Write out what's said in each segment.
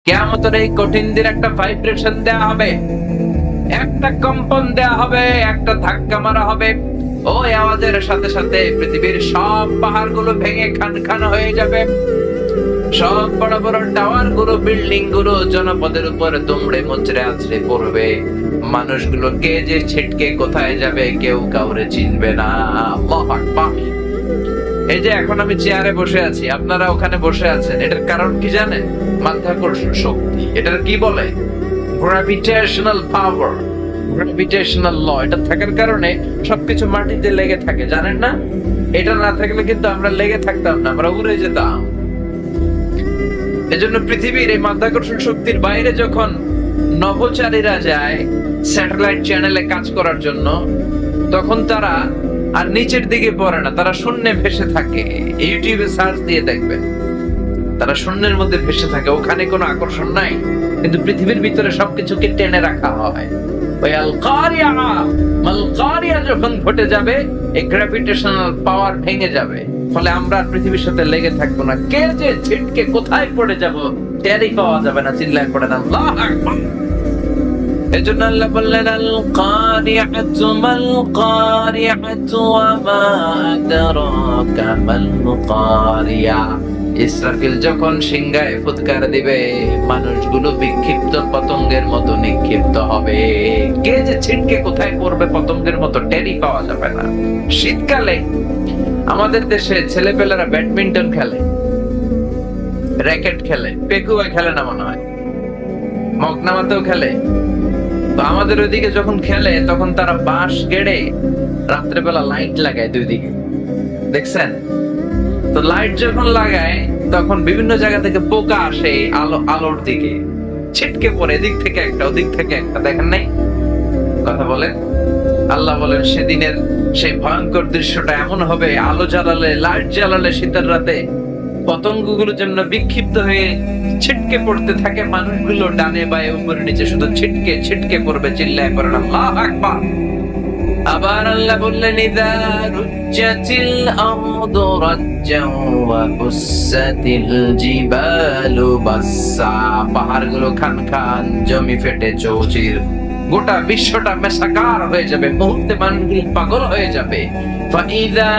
কিয়ামতের এই কঠিন দিন একটা ভাইব্রেশন দেয়া হবে, একটা কম্পন দেয়া হবে, একটা ধাক্কা মারা হবে। ওই আওয়াজের সাথে সাথে পৃথিবীর সব পাহাড়গুলো ভেঙে খান খান হয়ে যাবে। সব বড় বড় টাওয়ার গুলো, বিল্ডিং গুলো জনপদের উপর দুমড়ে মুচড়ে আছড়ে পড়বে। মানুষগুলো কে যে ছিটকে কোথায় যাবে কেউ কাউরে চিনবে না। আল্লাহু আকবার। এই যে এখন আমি চেয়ারে বসে আছি, আপনারা ওখানে বসে আছেন, এটার কারণ কি জানেন? মাধ্যাকর্ষণ শক্তি। এটার কি বলে? গ্র্যাভিটেশনাল পাওয়ার, গ্র্যাভিটেশনাল ল। এটা থাকার কারণে সবকিছু মাটিতে লেগে থাকে, জানেন না? এটা না থাকলে কিন্তু আমরা লেগে থাকতাম না, আমরা উড়ে যেতাম। এজন্য পৃথিবীর এই মাধ্যাকর্ষণ শক্তির বাইরে যখন নভোচারীরা যায় স্যাটেলাইট চ্যানেলে কাজ করার জন্য, তখন তারা আর নিচের দিকে পড়ে না, তারা শূন্যে ভেসে থাকে। ইউটিউবে সার্চ দিয়ে দেখবেন, তারা শূন্যের মধ্যে ভেসে থাকে। ওখানে কোনো আকর্ষণ নাই, কিন্তু পৃথিবীর ভিতরে সবকিছুকে টেনে রাখা হয়। ওই আল কারিয়া, মাল কারিয়া যখন ঘটে যাবে, এই গ্র্যাভিটেশনাল পাওয়ার ভেঙে যাবে। ফলে আমরা পৃথিবীর সাথে লেগে থাকবো না। কে যে ছিটকে কোথায় পড়ে যাব টেরই পাওয়া যাবে না। চিল্লায় পড়েন আল্লাহু আকবার। এজন্য আল্লাহ বললেন আল কারিয়াতু মাল কারিয়াতু ওয়া মা আদরাকা মাল কারিয়া। ইসরাফিল যখন সিংহায় ফুৎকার দিবে, মানুষগুলো বিক্ষিপ্ত পতঙ্গের মতো নিক্ষিপ্ত হবে। কে যে ছিটকে কোথায় পড়বে পতঙ্গের মতো টেরই পাওয়া যাবে না। শীতকালে আমাদের দেশে ছেলেপেলেরা ব্যাডমিন্টন খেলে, র্যাকেট খেলে, পেকুয়া খেলে না মনে হয়, মগনামাতেও খেলে। তো আমাদের ওইদিকে যখন খেলে তখন তারা বাঁশ গেড়ে রাত্রেবেলা লাইট লাগায় দুই দিকে, দেখছেন? তো লাইট যখন লাগায় তখন বিভিন্ন জায়গা থেকে পোকা আসে আলোর দিকে, ছিটকে পড়ে এদিক থেকে একটা ওদিক থেকে একটা, দেখেন নাই? কথা বলেন। আল্লাহ বলেন সেদিনের সেই ভয়ঙ্কর দৃশ্যটা এমন হবে, আলো জ্বালালে, লাইট জ্বালালে শীতের রাতে পতঙ্গগুলো যেন বিক্ষিপ্ত হয়ে ছিটকে পড়তে থাকে। মানুষগুলো ডানে বায়ে উপরে নিচে শুধু ছিটকে ছিটকে পড়বে। চিল্লায় পড়েন আল্লাহু আকবার। আবার আল্লাহ বললেন ইযা রুজ্জাতিল আরদু রাজ্জাও ওয়া বুসাতিল জিবালু বাসসা। পাহাড়গুলো খান খান, জমি ফেটে চৌচির, গোটা বিশ্বটা মেসাকার হয়ে যাবে। মুহূর্তে মানুষগুলো পাগল হয়ে যাবে। ফাইযা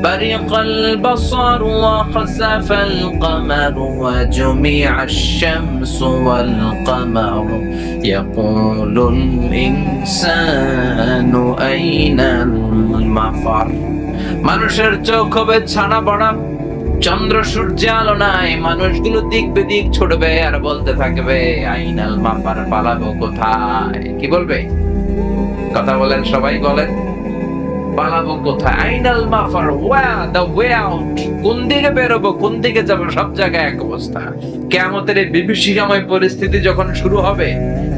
বারিকাল বাসার ওয়া খাসাফাল কমারু ওয়া জুমিআশ শামসু ওয়াল কমারু ইয়াকুলুল ইনসানু আইনাল মাফার। মানুষের চোখ হবে ছানা বড়া, চন্দ্র সূর্য আলো নাই, মানুষগুলো দিক বেদিক ছুটবে আর বলতে থাকবে আইনাল মাফার, পালাবো কোথায়? কি বলবে? কথা বলেন, সবাই বলেন, পালাবো কোথায়? আইনাল মাফার, দ্য ওয়ে আউট। কোন দিকে বেরোবো, কোন দিকে যাবো? সব জায়গায় এক অবস্থা। কিয়ামতের এই বিভীষিকাময় পরিস্থিতি যখন শুরু হবে,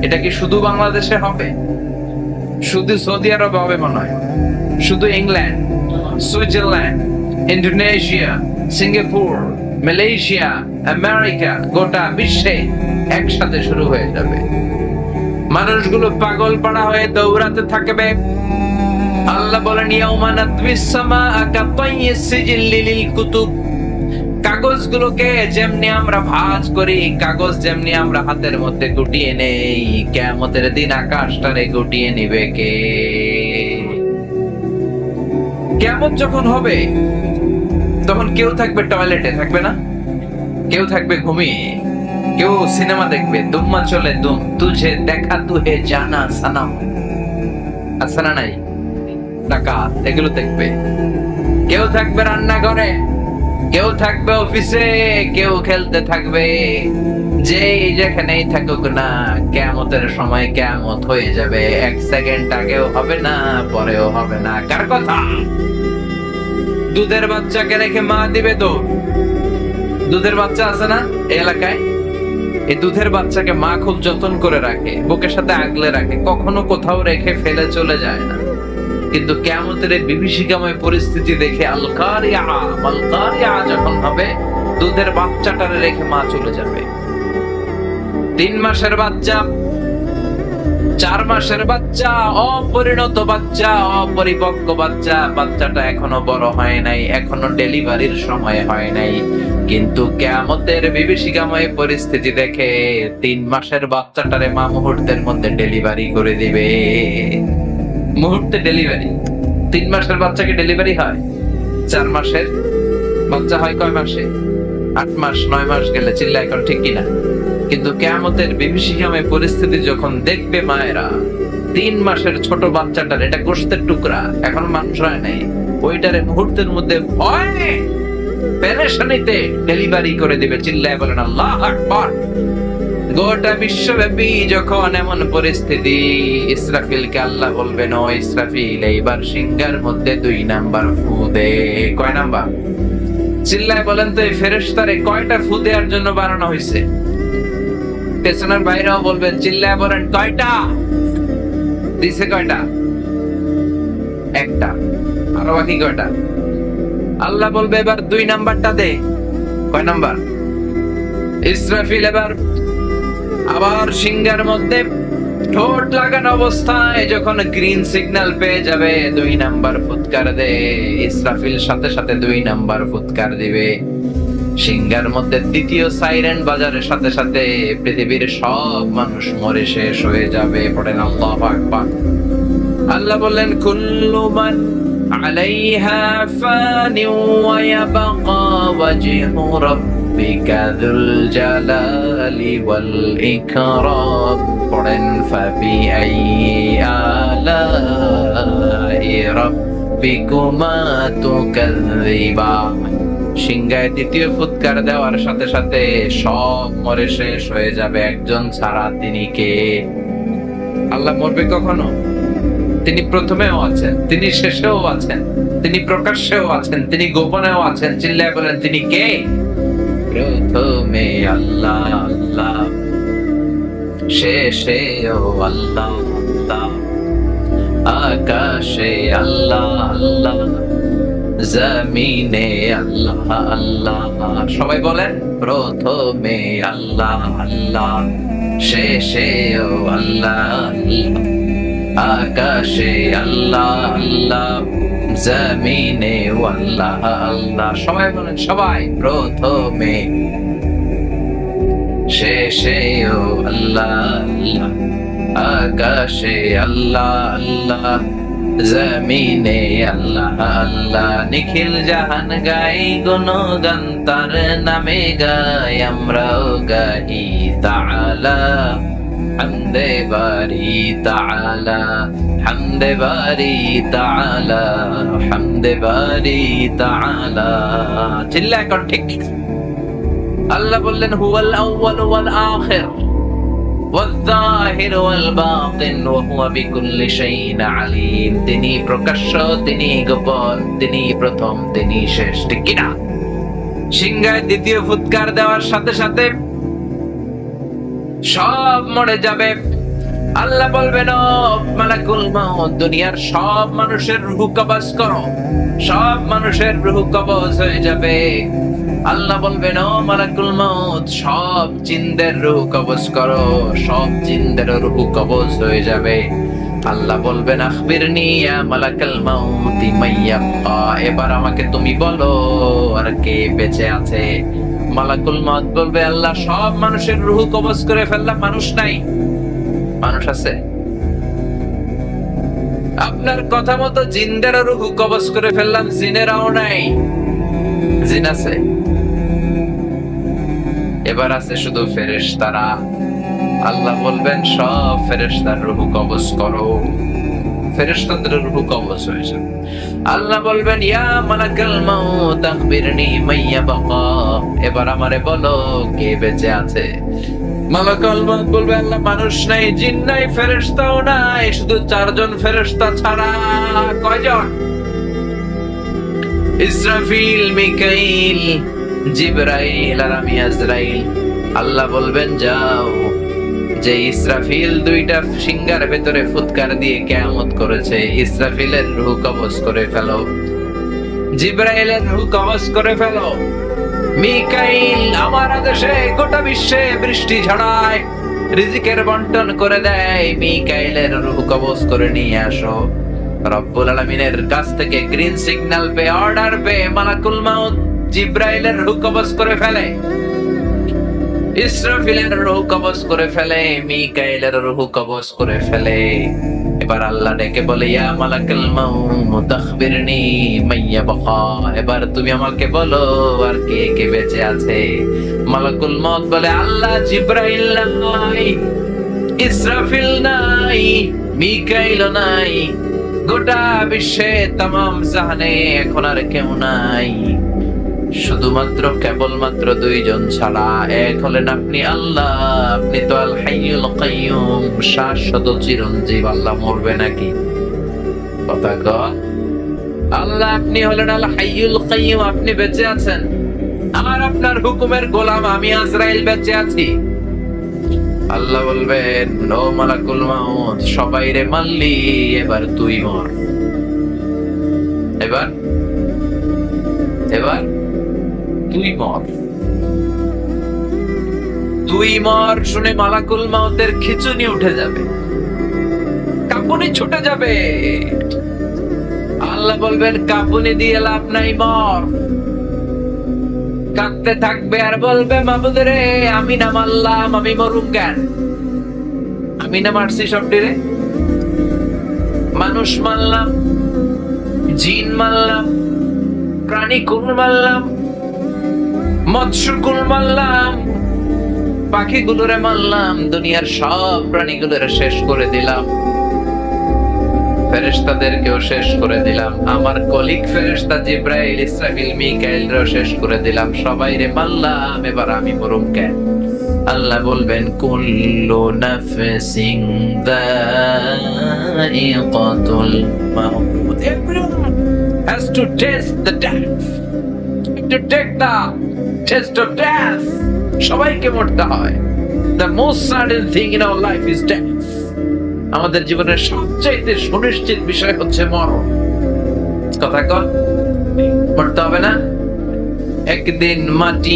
এটা কি শুধু বাংলাদেশে হবে? শুধু সৌদি আরবে হবে মনে হয়? শুধু England, Switzerland, Indonesia, Singapore, Malaysia, America, গোটা বিশ্বে একসাথে শুরু হয়ে যাবে। মানুষগুলো পাগল পাড়া হয়ে দৌড়াতে থাকবে। আল্লাহ বলেন ইয়াউমা নাতবিস সামাআ কাতাইয়িস সিজিল্লি লিল কুতুব। কাগজগুলোকে যেমনি আমরা ভাঁজ করি, কাগজ যেমনি আমরা হাতের মধ্যে গুটিয়ে নেই, কিয়ামতের দিন আকাশটারে গুটিয়ে নিবে কে? কিয়ামত যখন হবে তখন কেউ থাকবে টয়লেটে, থাকবে না? কেউ থাকবে ঘুমিয়ে, কেউ সিনেমা দেখবে, দুম্মা চলে দুম, তুঝে দেখা তুহে জানা সানাম, আছে না নাই? ডাকাত, এগুলো দেখবে। কেউ থাকবে রান্নাঘরে, কেউ থাকবে অফিসে, কেউ খেলতে থাকবে। যে যেখানেই থাকুক না, কিয়ামতের সময় কিয়ামত হয়ে যাবে। এক সেকেন্ড আগেও হবে না, পরেও হবে না। কার কথা? দুধের বাচ্চাকে রেখে মা দিবে দৌড়। দুধের বাচ্চা আছে না এই এলাকায়? এই দুধের বাচ্চাকে মা খুব যত্ন করে রাখে, বুকের সাথে আগলে রাখে, কখনো কোথাও রেখে ফেলে চলে যায় না। কিন্তু কিয়ামতের এই বিভীষিকাময় পরিস্থিতি দেখে আল কারিয়া, মাল কারিয়া যখন হবে, দুধের বাচ্চাটারে রেখে মা চলে যাবে। 3 মাসের বাচ্চা, 4 মাসের বাচ্চা, অপরিণত বাচ্চা, অপরিপক্ক বাচ্চা, বাচ্চাটা এখনো বড় হয় নাই, এখনো ডেলিভারির সময় হয় নাই। কিন্তু কিয়ামতের বিভীষিকাময় পরিস্থিতি দেখে 3 মাসের বাচ্চাটারে মা মুহূর্তের মধ্যে ডেলিভারি করে দিবে। মুহূর্তে ডেলিভারি। 3 মাসের বাচ্চাকে ডেলিভারি হয়, 4 মাসের বাচ্চা হয় কয় মাসে? 8 মাস 9 মাস গেলে, চিল্লা এখন ঠিক কিনা? কিন্তু কিয়ামতের বিভীষিকাময় পরিস্থিতি যখন দেখবে মায়েরা 3 মাসের ছোট বাচ্চাটার, এটা গোশতের টুকরা, এখন মানুষ হয় নাই, ওইটারে মুহূর্তের মধ্যে ভয়ে পেরেশানিতে ডেলিভারি করে দিবে। চিল্লায় বলেন আল্লাহু আকবার। গোটা বিশ্বব্যাপী যখন এমন পরিস্থিতি, ইসরাফিলকে আল্লাহ বলবেন, ও ইসরাফিল এইবার সিংহার মধ্যে 2 নাম্বার ফু দে। কয় নাম্বার? চিল্লায় বলেন তো এই ফেরেশতারে কয়টা ফু দেওয়ার জন্য বানানো হয়েছে? পেছনের বাইরেও বলবেন, চিল্লায় বলেন কয়টা দিছে? কয়টা? একটা। আরো বাকি কয়টা? আল্লাহ বলবে এবার 2 নাম্বারটা দে। কয় নাম্বার? ইসরাফিল এবার আবার সিংহার মধ্যে ঠোঁট লাগানো অবস্থায় যখন গ্রিন সিগন্যাল পেয়ে যাবে, 2 নাম্বার ফুৎকার দে। ইসরাফিল সাথে সাথে 2 নাম্বার ফুৎকার দিবে। সিংহার মধ্যে দ্বিতীয় সাইরেন বাজারের সাথে সাথে পৃথিবীর সব মানুষ মরে শেষ হয়ে যাবে। পড়েন আল্লাহু আকবার। আল্লাহ বললেন, কুল্লু মান আলাইহা ফানি ওয়া ইয়াবকা ওয়াজহু রাব্বিকা যুল জালালি ওয়াল ইকরাম। পড়েন ফাবিআইয়ি আলাই রাব্বিকুমা তুকাযযিবান। সিংহায় দ্বিতীয় ফুৎকার দেওয়ার সাথে সাথে সব মরে শেষ হয়ে যাবে, একজন ছাড়া। তিনি কে? আল্লাহ মরবে কখনো? তিনি প্রথমেও আছেন, তিনি শেষেও আছেন, তিনি প্রকাশ্যেও আছেন, তিনি গোপনেও আছেন। চিল্লায় বলেন তিনি কে? প্রথমে আল্লাহ আল্লাহ, শেষেও আল্লাহ আল্লাহ, আকাশে আল্লাহ আল্লাহ, জমিনে আল্লাহ আল্লাহ। সবাই বলেন, প্রথমে আল্লাহ আল্লাহ, শেষেও আল্লাহ আল্লাহ, আকাশে আল্লাহ আল্লাহ, জমিনে আল্লাহ আল্লাহ। সবাই বলেন, সবাই, প্রথমে শেষেও আল্লাহ আল্লাহ, আকাশে আল্লাহ আল্লাহ, জমিনে আল্লাহ আল্লাহ। নিখিল জাহান গাই গুণগান তার নামে গাই, আমরাও গাই তাআলা হামদে বারি তাআলা, হামদে বারি তাআলা, হামদে বারি তাআলা। চিল্লায় কর ঠিক। আল্লাহ বললেন, হুয়াল আউয়াল ওয়াল আখির ওয়াল-যাহির ওয়াল-বাতিন ওয়া হুয়া বিকুল্লি শাইইন আলীম। তিনি প্রকাশ্য, তিনি গোপন, তিনি প্রথম, তিনি শেষ। ঠিক কি না? সিংহায় দ্বিতীয় ফুৎকার দেওয়ার সাথে সাথে সব মরে যাবে। আল্লাহ বলবেন, ও মালাকুল মাউত, দুনিয়ার সব মানুষের রূহ কবজ করো। সব মানুষের রূহ কবজ হয়ে যাবে। আল্লাহ বলবেন, ও মালাকুল মাউত, সব জিনদের রূহ কবজ করো। সব জিনদের রূহ কবজ হয়ে যাবে। আল্লাহ বলবেন, আখবিরনি ইয়া মালাকাল মাউত মাইয়াবকা। এবার আমাকে তুমি বলো আর কে বেঁচে আছে? মালাকুল মাউত বলবে, আল্লাহ সব মানুষের রূহ কবজ করে ফেললাম, মানুষ নাই। মানুষ আছে? আপনার কথা মতো জিনদের রূহ কবজ করে ফেললাম, জিনেরাও নাই। জিন আছে? এবার আছে শুধু ফেরেশতারা। আল্লাহ বলবেন, সব ফেরেশতার রূহ কবজ করো। ফেরেশতাদের রূহ কবজ হয়ে যাবে। আল্লাহ বলবেন, ইয়া মালাকাল মাউত আখবিরনি মাইয়াবকা। এবার আমারে বলো কে বেঁচে আছে? মালাকুল মাউত বলবে, আল্লাহ মানুষ নাই, জিন নাই, ফেরেশতাও নাই, শুধু 4 জন ফেরেশতা ছাড়া। কয়জন? ইসরাফিল, মিকাইল, জিবরাইল আর আমি আজরাইল। আল্লাহ বলবেন, যাও, যে ইসরাফিল 2টা সিংহার ভেতরে ফুৎকার দিয়ে কিয়ামত করেছে, ইসরাফিলের রূহ কবজ করে ফেলো, জিবরাইলের রূহ কবজ করে ফেলো। মিকাইল আমার আদেশে গোটা বিশ্বে বৃষ্টি ঝড়ায়, রিজিকের বন্টন করে দেয়। মিকাইলের রূহ কবজ করে নিয়ে আসো। রব্বুল আলামিনের কাছ থেকে green signal pay, order pay, মালাকুল মাউত জিব্রাইলের রূহ কবজ করে ফেলে, ইসরাফিলের রূহ কবজ করে ফেলে, মিকাইলের রূহ কবজ করে ফেলে। এবার আল্লাহ ডেকে বলে, ইয়া মালাকুল মাউত আখবিরনি মাইয়া বাকা, এবার তুমি আমাকে বলো আর কে কে বেঁচে আছে। মালাকুল মউত বলে, আল্লাহ, জিব্রাইল নাই, ইসরাফিল নাই, মিকাইল নাই, গোটা বিশ্বে তামাম জাহানে এখন আর কেউ নাই, শুধুমাত্র কেবলমাত্র দুইজন ছাড়া। এক হলেন আপনি আল্লাহ, আপনি তো আল হাইয়ুল কাইয়ুম, শাশ্বত চিরঞ্জীব। আল্লাহ মরবে নাকি? কথা কর। আল্লাহ আপনি হলেন আল হাইয়ুল কাইয়ুম, আপনি বেঁচে আছেন, আর আপনার হুকুমের গোলাম আমি আজরাইল বেঁচে আছি। আল্লাহ বলবেন, ও মালাকুল মাউত, সবাই রে মারলি, এবার তুই মর। এবার তুই মর, তুই মর শুনে মালাকুল মাউতের খিঁচুনি উঠে যাবে, কাঁপুনি ছুটে যাবে। আল্লাহ বলবেন, কাঁপুনি দিয়ে লাভ নাই, মর। কাঁদতে থাকবে আর বলবে, মাবুদ রে, আমি না মারলাম, আমি মরুম কেন? আমি না মারছি সবটি রে? মানুষ মারলাম, জিন মারলাম, প্রাণী কুল মারলাম, মৎস্য কুল মারলাম, পাখিগুলোরে মারলাম, দুনিয়ার সব প্রাণীগুলোরে শেষ করে দিলাম, ফেরেশতাদেরকেও শেষ করে দিলাম, আমার কলিগ ফেরেশতা জিব্রাইল, ইসরাফিল, মিকাইলরেও শেষ করে দিলাম, সবাইরে মারলাম, এবার আমি মরুম কেন? আল্লাহ বলবেন, কুল্লু নাফসিন যায়িকাতুল মাউত, everyone has to taste the death, to take the taste of death. সবাইকে মরতে হয়। The most certain thing in our life is death. আমাদের জীবনের সবচেয়ে সুনিশ্চিত বিষয় হচ্ছে মরণ। কথা কর, মরতে হবে না? একদিন মাটির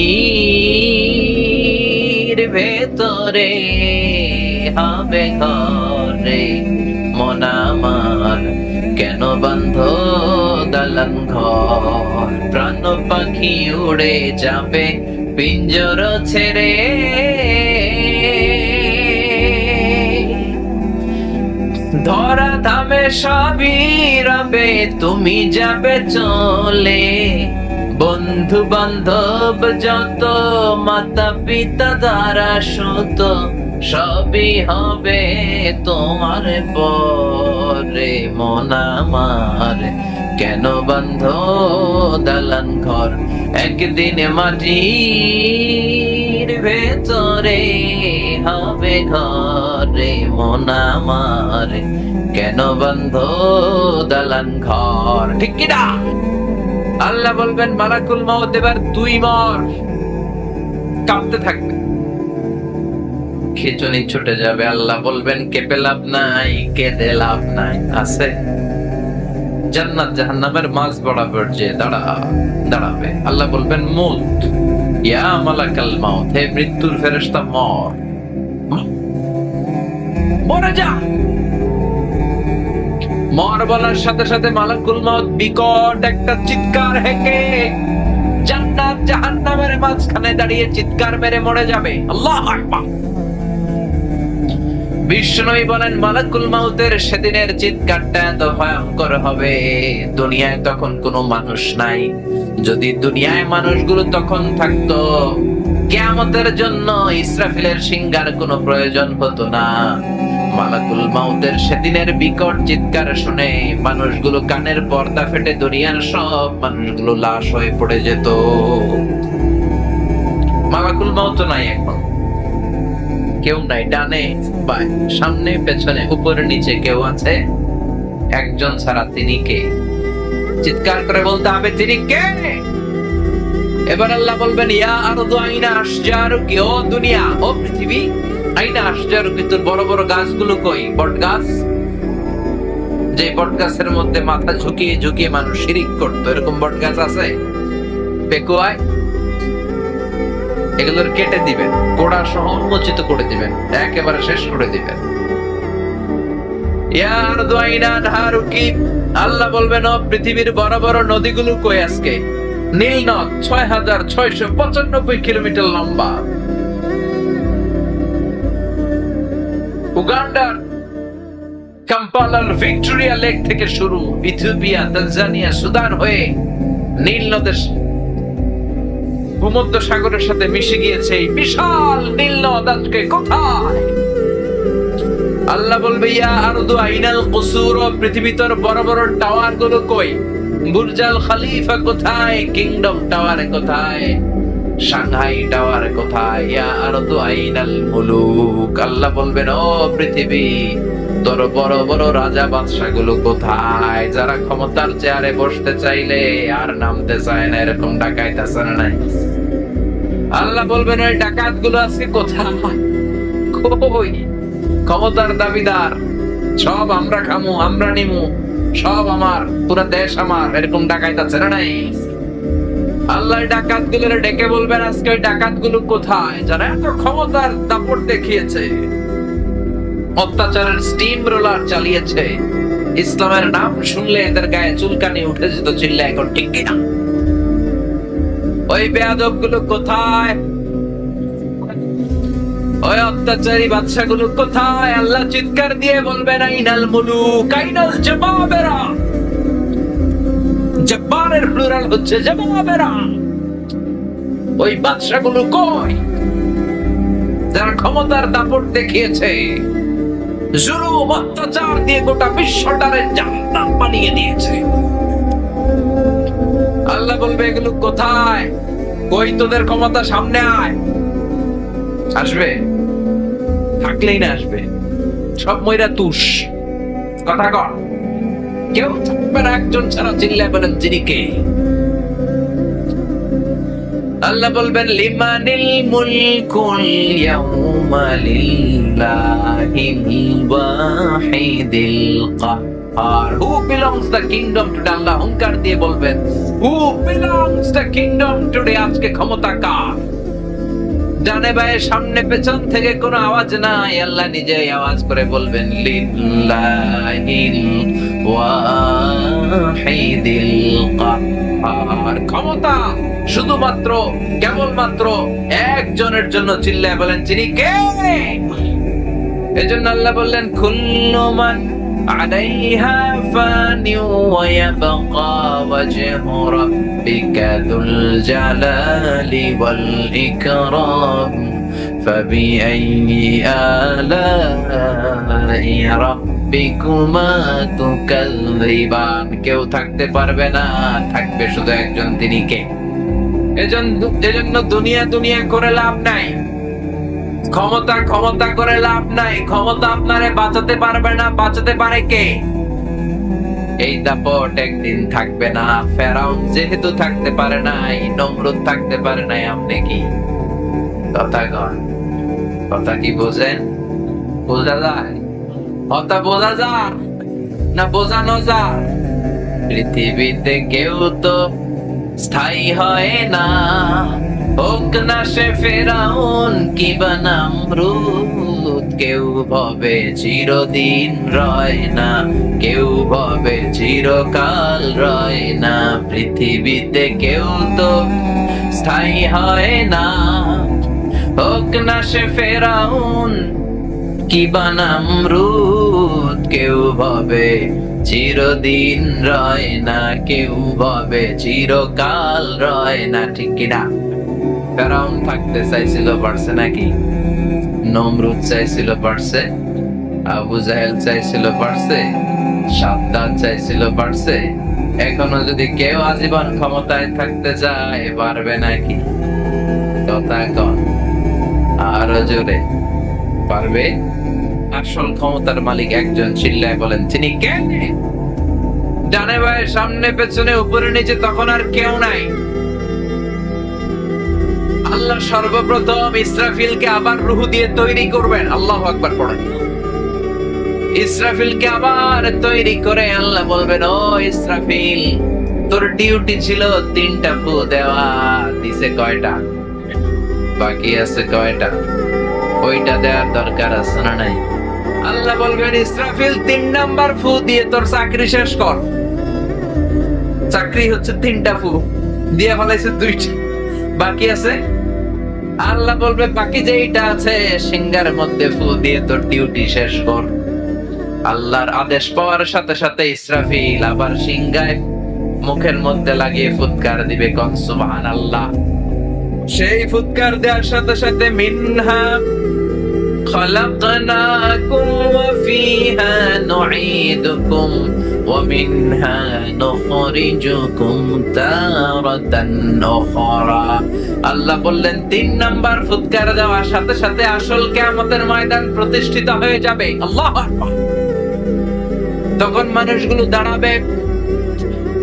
ভেতরে হবে ঘরে, মন আমার কেন বন্ধ দালান ঘর, প্রাণ পাখি উড়ে যাবে পিঞ্জর ছেড়ে, ধরা ধামে সবই রবে, তুমি যাবে চলে, বন্ধু বান্ধব যত, মাতা পিতা দ্বারা সুত, সবই হবে তোমার পরে, মন আমার কেন বন্ধ দালান ঘর, একদিন মাটির ভেতরে হবে ঘরে, মন আমার কেন বন্ধ দালান ঘর। ঠিক কি না? আল্লাহ বলবেন, মালাকুল মউত, এবার তুই মর। কাঁপতে থাকবে, খিঁচুনি ছুটে যাবে। আল্লাহ বলবেন, কেঁপে লাভ নাই, কেঁদে লাভ নাই। আছে জান্নাত জাহান্নামের মাঝ বরাবর যে দাঁড়াবে। আল্লাহ বলবেন, মউত, ইয়া মালাকাল মউত, হে মৃত্যুর ফেরেশতা, মর, মরে যা। মর বলার সাথে সাথে মালাকুল মউত বিকট একটা চিৎকার হেঁকে জান্নাত জাহান্নামের মাঝখানে দাঁড়িয়ে চিৎকার মেরে মরে যাবে। আল্লাহু আকবার। বিষ্ণুই বলেন, মালাকুল মউতের সেদিনের চিৎকারটা এত ভয়ঙ্কর হবে, দুনিয়ায় তখন কোনো মানুষ নাই। যদি দুনিয়ায় মানুষগুলো তখন থাকতো, কিয়ামতের জন্য ইসরাফিলের সিংহার কোনো প্রয়োজন হতো না। মালাকুল মউতের সেদিনের বিকট চিৎকার শুনে মানুষগুলো কানের পর্দা ফেটে দুনিয়ার সব মানুষগুলো লাশ হয়ে পড়ে যেত। মালাকুল মউত নাই, এখন কেউ নাই, ডানে বাই সামনে পেছনে উপরে নিচে কেউ আছে? একজন ছাড়া, তিনি কে? চিৎকার করে বলতে হবে, তিনি কে? এবার আল্লাহ বলবেন, ইয়া আরদু আইনা আশজারুকি, ও দুনিয়া, ও পৃথিবী, আইনা আশজারুকি, তোর বড় বড় গাছগুলো কই? বট গাছ, যে বট গাছের মধ্যে মাথা ঝুঁকিয়ে ঝুঁকিয়ে মানুষ শিরিক করতো, এরকম বট গাছ আছে? পেকুয়ায় এগুলোর কেটে দিবেন, গোড়া সহ উন্মোচিত করে দিবেন, একেবারে শেষ করে দিবেন। ইয়া আরদু আইনা আনহারুকি, আল্লাহ বলবেন, ও পৃথিবীর বড় বড় নদীগুলো কই আজকে? নীল নদ ৬,৬৯৫ কিলোমিটার লম্বা। উগান্ডার কাম্পালার ভিক্টোরিয়া লেক থেকে শুরু, ইথিওপিয়া, তানজানিয়া, সুদান হয়ে নীল নদের ভূমধ্য সাগরের সাথে মিশে গিয়েছে এই বিশাল নীল নদ আজকে কোথায়? আল্লাহ বলবে ইয়া আরদু আইনাল কুসুর, পৃথিবীর বড় বড় টাওয়ার গুলো কই? বুর্জাল খলিফা কোথায়? কিংডম টাওয়ার কোথায়? সাংহাই টাওয়ার কোথায়? ইয়া আরদু আইনাল মুলুক, আল্লাহ বলবেন ও পৃথিবী তোর বড় বড় রাজা বাদশা গুলো কোথায়? যারা ক্ষমতার চেয়ারে বসতে চাইলে আর নামতে চায় না, এরকম ডাকাইত আছে না নাই? আল্লাহ বলবেন ওই ডাকাত গুলো আজকে কোথায়? কই? ক্ষমতার দাবিদার, সব আমরা খামু, আমরা নিমু, সব আমার, পুরো দেশ আমার, এরকম ডাকাইত আছে না নাই? আল্লাহ ডাকাত গুলো ডেকে বলবেন আজকে ওই ডাকাত গুলো কোথায়? যারা এত ক্ষমতার দাপট দেখিয়েছে, অত্যাচারের স্টিম রোলার চালিয়েছে, ইসলামের নাম শুনলে এদের গায়ে চুলকানি উঠে যেত, চিল্লা এখন ঠিক কিনা? ওই বেয়াদব গুলো কোথায়? ওই অত্যাচারী বাদশা গুলো কোথায়? আল্লাহ চিৎকার দিয়ে বলবেন আইনাল মুলুক, আইনাল জবাবেরা। জব্বারের প্লুরাল হচ্ছে জবাবেরা। ওই বাদশা গুলো কই যারা ক্ষমতার দাপট দেখিয়েছে, জুলুম অত্যাচার দিয়ে গোটা বিশ্বটারে জাহান্নাম বানিয়ে দিয়েছে? আল্লাহ বলবে এগুলো কোথায়? কই তোদের ক্ষমতা? সামনে আয়। আসবে? থাকলেই না আসবে, সব ময়রা তুষ। কথা কর, কেউ থাকবে না একজন ছাড়া। চিল্লায় বলেন যিনি কে? আল্লাহ বলবেন লিমানিল মুলকুল ইয়াউমা লিল্লাহিল ওয়াহিদিল কাহ্হার। Who belongs the kingdom today? আল্লাহ হুঙ্কার দিয়ে বলবেন Who belongs the kingdom today? আজকে ক্ষমতা কার? ডানে বায়ে সামনে পেছন থেকে কোনো আওয়াজ নাই, আল্লাহ নিজেই আওয়াজ করে বলবেন লিল্লাহিল ওয়াহিদিল কাহ্হার। ক্ষমতা শুধুমাত্র কেবলমাত্র একজনের জন্য। চিল্লায় বলেন যিনি কে? এজন্য আল্লাহ বললেন কুল্লু মান আলাইহা ফানি ওয়া ইয়াবকা ওয়াজহু রাব্বিকা যুল জালালি ওয়াল ইকরাম ফাবিআইয়ি আলাই রাব্বিকুমা তুকাযযিবান। কেউ থাকতে পারবে না, থাকবে শুধু একজন, তিনি কে? এজন্য দুনিয়া দুনিয়া করে লাভ নাই, ক্ষমতা ক্ষমতা করে লাভ নাই। ক্ষমতা আপনারে বাঁচাতে পারবে না, বাঁচাতে পারে কে? এই দাপট একদিন থাকবে না। ফেরাউন যেহেতু থাকতে পারে নাই, নমরুদ থাকতে পারে নাই, আপনি কি? কথা কি বোঝেন? বোঝা যায়? কথা বোঝা যায় না বোঝানো যায়? পৃথিবীতে কেউ তো স্থায়ী হয় না, হোক না সে ফেরাউন কিবা নমরুদ। কেউ ভাবে চিরদিন রয় না, কেউ ভাবে চিরকাল রয় না। পৃথিবীতে কেউ তো স্থায়ী হয় না, হোক না সে ফেরাউন কিবা নমরুদ। কেউ ভাবে চিরদিন রয় না, কেউ ভাবে চিরকাল রয় না, ঠিক কিনা? ফেরাউন থাকতে চাইছিল, পারছে নাকি? নমরুদ চাইছিল, পারছে? আবু জাহেল চাইছিল, পারছে? সাদ্দাত চাইছিল, পারছে? এখনো যদি কেউ আজীবন ক্ষমতায় থাকতে চায়, পারবে নাকি? কথা কন আরো জোরে, পারবে? আসল ক্ষমতার মালিক একজন, চিল্লায় বলেন তিনি কে? ডানে বায়ে সামনে পেছনে উপরে নিচে তখন আর কেউ নাই। আল্লাহ সর্বপ্রথম ইসরাফিলকে আবার রূহ দিয়ে তৈরি করবেন। আল্লাহু আকবার পড়েন। ইসরাফিলকে আবার তৈরি করে আল্লাহ বলবেন ও ইসরাফিল, তোর ডিউটি ছিল 3টা ফু দেওয়া, দিছে কয়টা? বাকি আছে কয়টা? ওইটা দেওয়ার দরকার আছে না নাই? আল্লাহ বলবেন ইসরাফিল 3 নাম্বার ফু দিয়ে তোর চাকরি শেষ কর। চাকরি হচ্ছে 3টা ফু। দিয়ে ফেলাইছে দুইটা, বাকি আছে। আল্লাহ বলবে বাকি যেইটা আছে সিংহার মধ্যে ফু দিয়ে তোর ডিউটি শেষ কর। আল্লাহর আদেশ পাওয়ার সাথে সাথে ইসরাফিল আবার সিংহায় মুখের মধ্যে লাগিয়ে ফুৎকার দিবে, কোন সুবহানাল্লাহ। সেই ফুৎকার দেওয়ার সাথে সাথে মিনহা খালাকনাকুম ওয়া ফিহা নুঈদুকুম ওয়া মিনহা নুখরিজুকুম তারাতান উখরা। আল্লাহ বললেন ৩ নাম্বার ফুৎকার দেওয়ার সাথে সাথে আসল কিয়ামতের ময়দান প্রতিষ্ঠিত হয়ে যাবে। আল্লাহু আকবার। তখন মানুষগুলো দাঁড়াবে,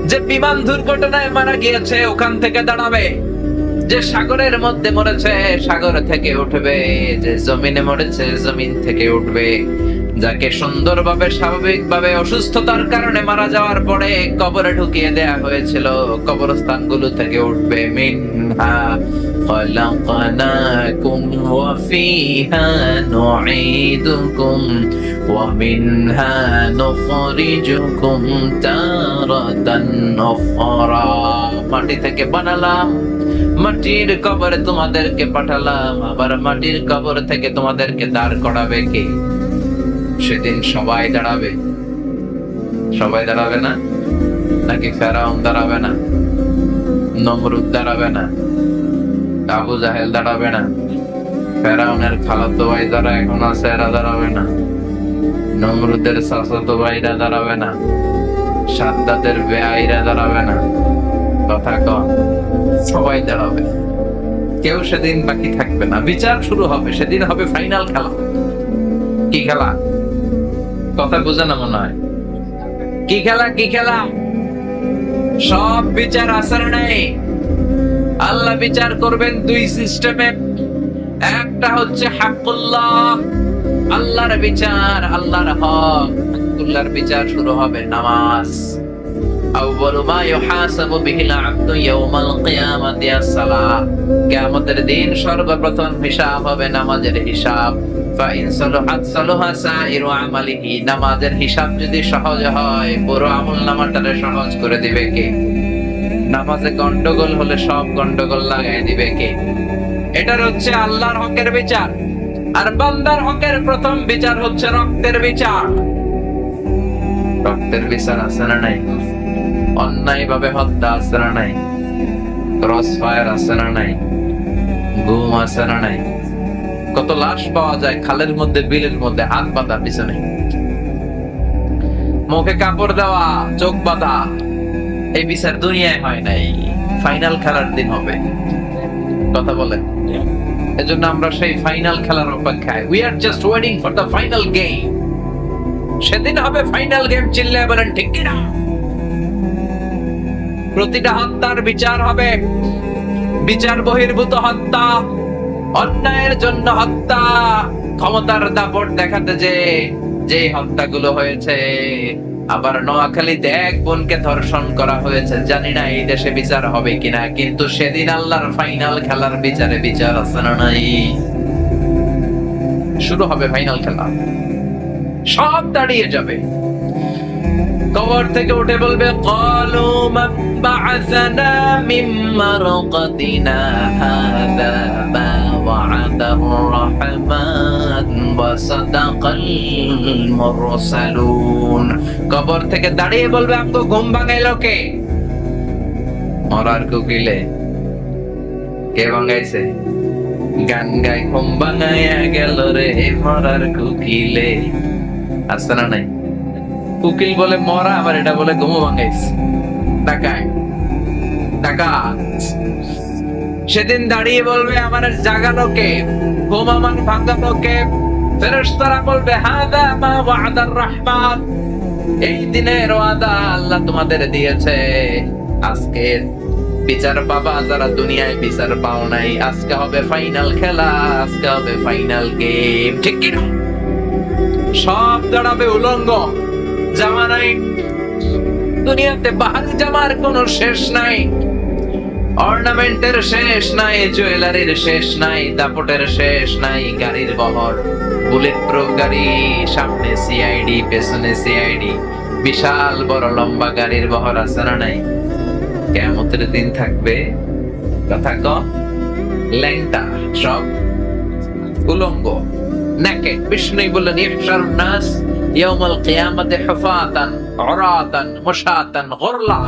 যে বিমান দুর্ঘটনায় মারা গিয়েছে ওখান থেকে দাঁড়াবে, যে সাগরের মধ্যে মরেছে সাগর থেকে উঠবে, যে জমিনে মরেছে জমিন থেকে উঠবে, যাকে সুন্দরভাবে স্বাভাবিকভাবে অসুস্থতার কারণে মারা যাওয়ার পরে কবরে ঢুকিয়ে দেয়া হয়েছিল কবরস্থানগুলো থেকে উঠবে। মিনহা খালাকনাকুম ওয়া ফিহা নুঈদুকুম ওয়া মিনহা নুখরিজুকুম তারাতান উখরা। মাটি থেকে বানালাম, মাটির কবরে তোমাদেরকে পাঠালাম, আবার মাটির কবর থেকে তোমাদেরকে দাঁড় করাবে কে? সেদিন সবাই দাঁড়াবে। সবাই দাঁড়াবে না? নাকি ফেরাউন দাঁড়াবে না? নমরুদ দাঁড়াবে না? আবু জাহেল দাঁড়াবে না? ফেরাউনের খালাতো ভাই যারা এখন আছে এরা দাঁড়াবে না? নমরুদের চাচাতো ভাইরা দাঁড়াবে না? সাদ্দাতের বেআইরা দাঁড়াবে না? কথা কম, সবাই দাঁড়াবে। কেউ সেদিন বাকি থাকবে না। বিচার শুরু হবে, সেদিন হবে ফাইনাল খেলা। কি খেলা? কথা বোঝে না মনে হয়। কি খেলা? কি খেলা? সব বিচার আসার নেই। আল্লাহ বিচার করবেন 2 সিস্টেমে। একটা হচ্ছে হাক্কুল্লাহ, আল্লাহর বিচার, আল্লাহর হক। হাক্কুল্লাহর বিচার শুরু হবে নামাজ। আউয়ালু মা ইউহাসাবু বিহিল আবদু ইয়াউমাল কিয়ামাতি আস-সালাহ। কিয়ামতের দিন সর্বপ্রথম হিসাব হবে নামাজের হিসাব। ফাইন সালাহাত সালাহা সাইরু আমালিহি। নামাজের হিসাব যদি সহজ হয় পুরো আমলনামাটারে সহজ করে দিবে কে? নামাজে গন্ডগোল হলে সব গন্ডগোল লাগাই দিবে কে? এটার হচ্ছে আল্লাহর হকের বিচার। আর বান্দার হকের প্রথম বিচার হচ্ছে রক্তের বিচার। রক্তের বিচার আছে না নাই? অন্যায় ভাবে হত্যা আছে না নাই? ক্রস ফায়ার আছে না নাই? গুম আছে না নাই? কত লাশ পাওয়া যায় খালের মধ্যে, বিলের মধ্যে, হাত বাঁধা পিছনে, মুখে কাপড় দেওয়া, চোখ বাঁধা। এই বিচার দুনিয়ায় হয় নাই, ফাইনাল খেলার দিন হবে। কথা বলেন। এজন্য আমরা সেই ফাইনাল খেলার অপেক্ষায়। We are just waiting for the final game. সেদিন হবে ফাইনাল গেম। চিল্লায় বলেন ঠিক কিনা? প্রতিটা হত্যার বিচার হবে। বিচার বহির্ভূত হত্যা, অন্যায়ের জন্য হত্যা, ক্ষমতার দাপট দেখাতে যে হত্যাগুলো হয়েছে। আবার নোয়াখালীতে এক বোনকে ধর্ষণ করা হয়েছে। জানি না এই দেশে বিচার হবে কিনা, কিন্তু সেদিন আল্লাহর ফাইনাল খেলার বিচারে বিচার আছে না নাই? শুরু হবে ফাইনাল খেলা। সব দাঁড়িয়ে যাবে। কবর থেকে উঠে বলবে ক্বালু মান বা'আসানা মিন মারকাদিনা হাযা মা ওয়া'আদার রাহমান ওয়া সাদাকাল মুরসালুন। কবর থেকে দাঁড়িয়ে বলবে আমগো ঘুম ভাঙাইলো কে? মরার কোকিলে। কে ভাঙাইছে? গান গাই ঘুম ভাঙাইয়া গেল রে মরার কোকিলে। আছে না নাই? উকিল বলে মরা, আবার এটা বলে ঘুম ভাঙাইছে। ডাকায় ডাকাত। সেদিন দাঁড়িয়ে বলবে আমার জাগানো কে? ঘুম আমার ভাঙানো কে? ফেরেশতারা বলবে হাদা মা ওয়া'দার রাহমান। এই দিনের ওয়াদা আল্লাহ তোমাদের দিয়েছে। আজকে বিচার পাবা যারা দুনিয়ায় বিচার পাও নাই। আজকে হবে ফাইনাল খেলা, আজকে হবে ফাইনাল গেম। ঠিক কি না? সব দাঁড়াবে উলঙ্গ, জামা নাই। দুনিয়াতে বাহারি জামার কোনো শেষ নাই, অর্নামেন্টের শেষ নাই, জুয়েলারির শেষ নাই, দাপটের শেষ নাই। গাড়ির বহর, বুলেট প্রুফ গাড়ি, সামনে সিআইডি, পেছনে সিআইডি, বিশাল বড় লম্বা গাড়ির বহর আছে না নাই? কিয়ামতের দিন থাকবে কথা কম ল্যাংটা, সব উলঙ্গ, নেকেড। বিষ্ণু বললেন ইহশারুন নাস ইয়াউমাল কিয়ামাতি হুফাতান উরাতান মুশাতান গুরলা।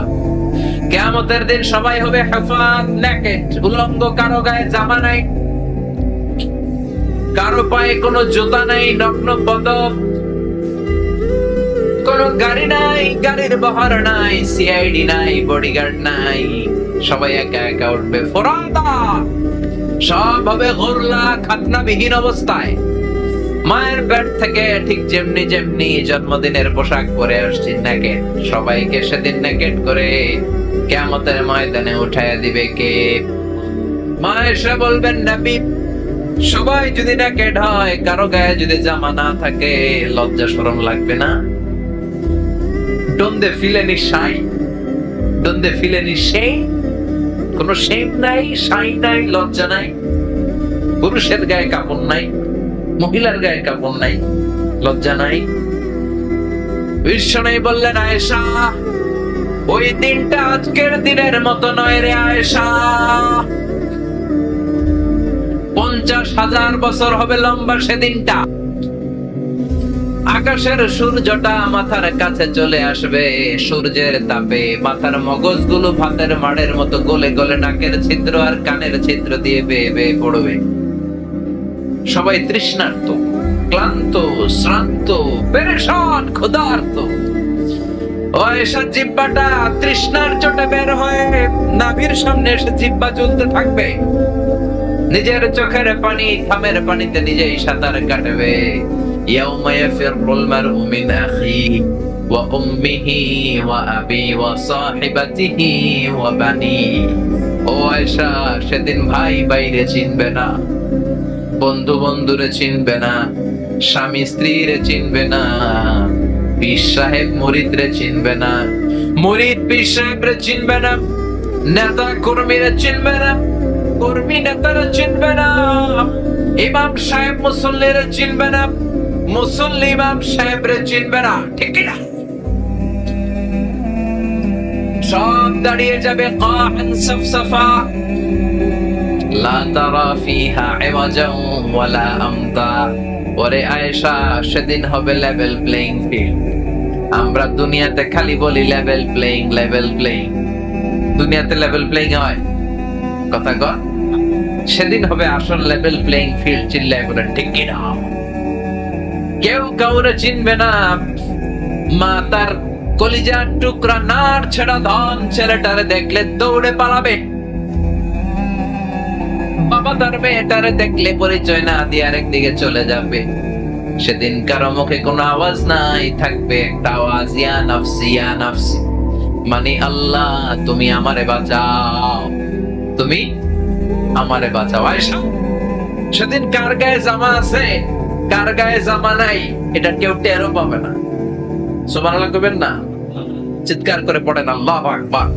কিয়ামতের দিন সবাই হবে হুফাত, নেকেড, উলঙ্গ, কারো গায়ে জামা নাই, কারো পায়ে কোনো জুতা নাই, নগ্ন পদক, কোনো গাড়ি নাই, গাড়ির বহর নাই, সিআইডি নাই, বডিগার্ড নাই, সবাই একা একা উঠবে ফোরাদা, সব হবে গুরলা, খাতনাবিহীন অবস্থায়। মায়ের পেট থেকে ঠিক যেমনি যেমনি জন্মদিনের পোশাক পরে আসছি নেকেড, সবাইকে সেদিন নেকেড করে কিয়ামতের ময়দানে উঠায়া দিবে কে? মা এসে বলবেন নবী, সবাই যদি নেকেড হয়, কারো গায়ে যদি জামা না থাকে, লজ্জা শরম লাগবে না? Don't they feel any shy? Don't they feel any shame? কোনো shame নাই, shy নাই, লজ্জা নাই। পুরুষের গায়ে কাপড় নাই, মহিলার গায়ে কাপড় নাই, লজ্জা নাই। বিষ্ণু বললেন আয়েশা, ওই দিনটা আজকের দিনের মতো নয় রে আয়েশা, 50,000 বছর হবে লম্বা সেদিনটা। আকাশের সূর্যটা মাথার কাছে চলে আসবে, সূর্যের তাপে মাথার মগজগুলো ভাতের মাড়ের মতো গলে গলে নাকের ছিদ্র আর কানের ছিদ্র দিয়ে বেয়ে বেয়ে পড়বে। সবাই তৃষ্ণার্ত, ক্লান্ত, শ্রান্ত, পেরেশান, ক্ষুধার্ত। এসব জিহ্বাটা তৃষ্ণার চোটে বের হয়ে নাভির সামনে এসে জিহ্বা জ্বলতে থাকবে, নিজের চোখের পানি খামের পানিতে নিজেই সাঁতার কাটবে। ইয়াউমা ইয়াফিরুল মারউ মিন আখিহি ওয়া উম্মিহি ওয়া আবি ওয়া সাহিবাতিহি ওয়া বানিহি। ও আয়েশা, সেদিন ভাই ভাইরে চিনবে না, বন্ধু বন্ধুরে চিনবে না, স্বামী স্ত্রীরে চিনবে না, পীর সাহেব মুরিদরে চিনবে না, মুরিদ পীর সাহেবরে চিনবে না, নেতা কর্মীরে চিনবে না, কর্মী নেতারা চিনবে না, ইমাম সাহেব মুসল্লিরে চিনবে না, মুসল্লি ইমাম সাহেবরে চিনবে না, ঠিক না? সব দাঁড়িয়ে যাবে কাহান সাফসাফা, লা তারা ফিহা ইওয়াজান ওয়ালা আমতা। ওরে আয়েশা, সেদিন হবে লেভেল প্লেইং ফিল্ড। আমরা দুনিয়াতে খালি বলি লেভেল প্লেইং, লেভেল প্লেইং। দুনিয়াতে লেভেল প্লেইং হয় কথা কর, সেদিন হবে আসল লেভেল প্লেইং ফিল্ড। চিল্লায় বলেন ঠিক কিনা? কেউ কাউরে চিনবে না। মা তার কলিজার টুকরা নার ছেড়া ধন ছেলেটারে দেখলে দৌড়ে পালাবে, বাবা তার মেয়েটারে দেখলে পরিচয় না দিয়ে আরেক দিকে চলে যাবে। সেদিন কারো মুখে কোনো আওয়াজ নাই, থাকবে একটা আওয়াজ, ইয়া নাফসি ইয়া নাফসি, মানে আল্লাহ তুমি আমারে বাঁচাও, তুমি আমারে বাঁচাও। আয়েশা, সেদিন কার গায়ে জামা আছে কার গায়ে জামা নাই এটা কেউ টেরও পাবে না। সুবহানাল্লাহ কইবেন না? চিৎকার করে পড়েন আল্লাহু আকবার।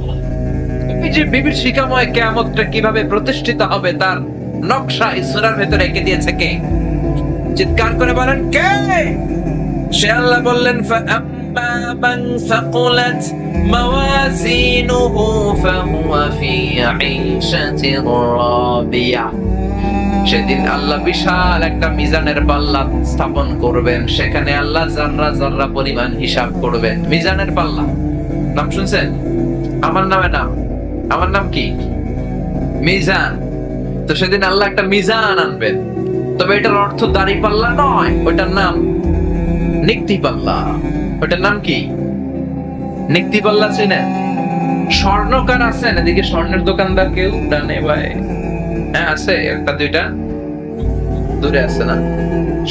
এই যে বিবির শিখাময় কিয়ামতটা কিভাবে প্রতিষ্ঠিত হবে তার নকশা এই সূরার ভিতরে এঁকে দিয়েছে কে? চিৎকার করে বলেন কে? সে আল্লাহ বললেন ফাআম্মা মান সাকুলাত মাওয়াজিনুহু ফাহুয়া ফি আইশাতির রাদিয়া। সেদিন আল্লাহ বিশাল একটা মিজানের পাল্লা স্থাপন করবেন, সেখানে আল্লাহ জাররা জাররা পরিমাণ হিসাব করবেন। মিজানের পাল্লা নাম শুনছেন? আমার নামে নাম, আমার নাম কি? মিজান। তো সেদিন আল্লাহ একটা মিজান আনবেন, তবে এটার অর্থ দাড়ি পাল্লা নয়, ওটার নাম নিক্তি পাল্লা। ওটার নাম কি? নিক্তি পাল্লা। চিনেন? স্বর্ণকার আছেন এদিকে? স্বর্ণের দোকানদার কেউ ডানে ভাই? হ্যাঁ আছে, একটা দুইটা দূরে আছে না?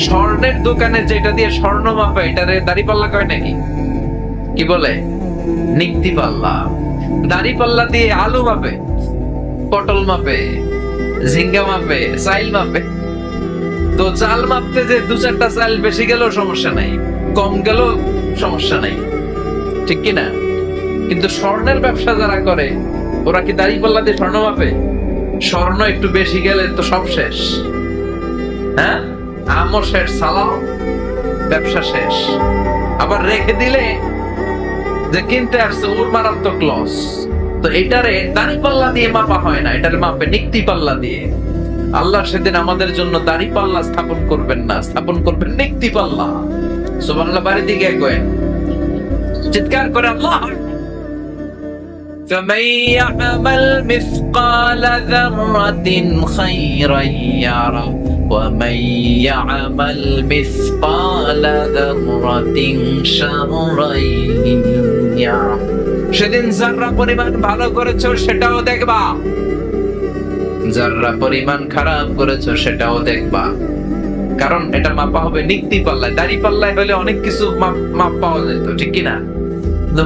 স্বর্ণের দোকানে যেটা দিয়ে স্বর্ণ মাপে এটারে দাড়ি পাল্লা কয় নাকি? কি বলে? নিক্তি পাল্লা। দাড়ি পাল্লা দিয়ে আলু মাপে, পটল মাপে, ঝিঙ্গা মাপে, চাইল মাপে। তো চাল মাপতে যে দু চারটা চাল বেশি গেলেও সমস্যা নাই, কম গেলেও সমস্যা নাই, ঠিক কিনা? কিন্তু স্বর্ণের ব্যবসা যারা করে ওরা কি দাড়ি পাল্লা দিয়ে স্বর্ণ মাপে? স্বর্ণ একটু বেশি গেলে তো সব শেষ। হ্যাঁ, আমও শেষ, সালাও, ব্যবসা শেষ। আবার রেখে দিলে যে কিনতে আসছে ওর মারাত্মক লস। তো এটারে দাড়ি পাল্লা দিয়ে মাপা হয় না, এটারে মাপে নিক্তি পাল্লা দিয়ে। আল্লাহ সেদিন আমাদের জন্য দাড়ি পাল্লা স্থাপন করবেন না, স্থাপন করবেন নিক্তি পাল্লা। সুবহানাল্লাহ, বাড়ি দিকে কয় চিৎকার করে আল্লাহ। فمن يعمل مثقال ذرة خيرا يره ومن يعمل مثقال ذرة شرا يره। সেদিন যারা পরিমাণ ভালো করেছো সেটাও দেখবা, যারা পরিমাণ খারাপ করেছো সেটাও দেখবা। কারণ এটা মাপা হবে নিক্তি পাল্লায়। দাড়ি পাল্লায় হলে অনেক কিছু মাপ পাওয়া যেত, ঠিক কিনা?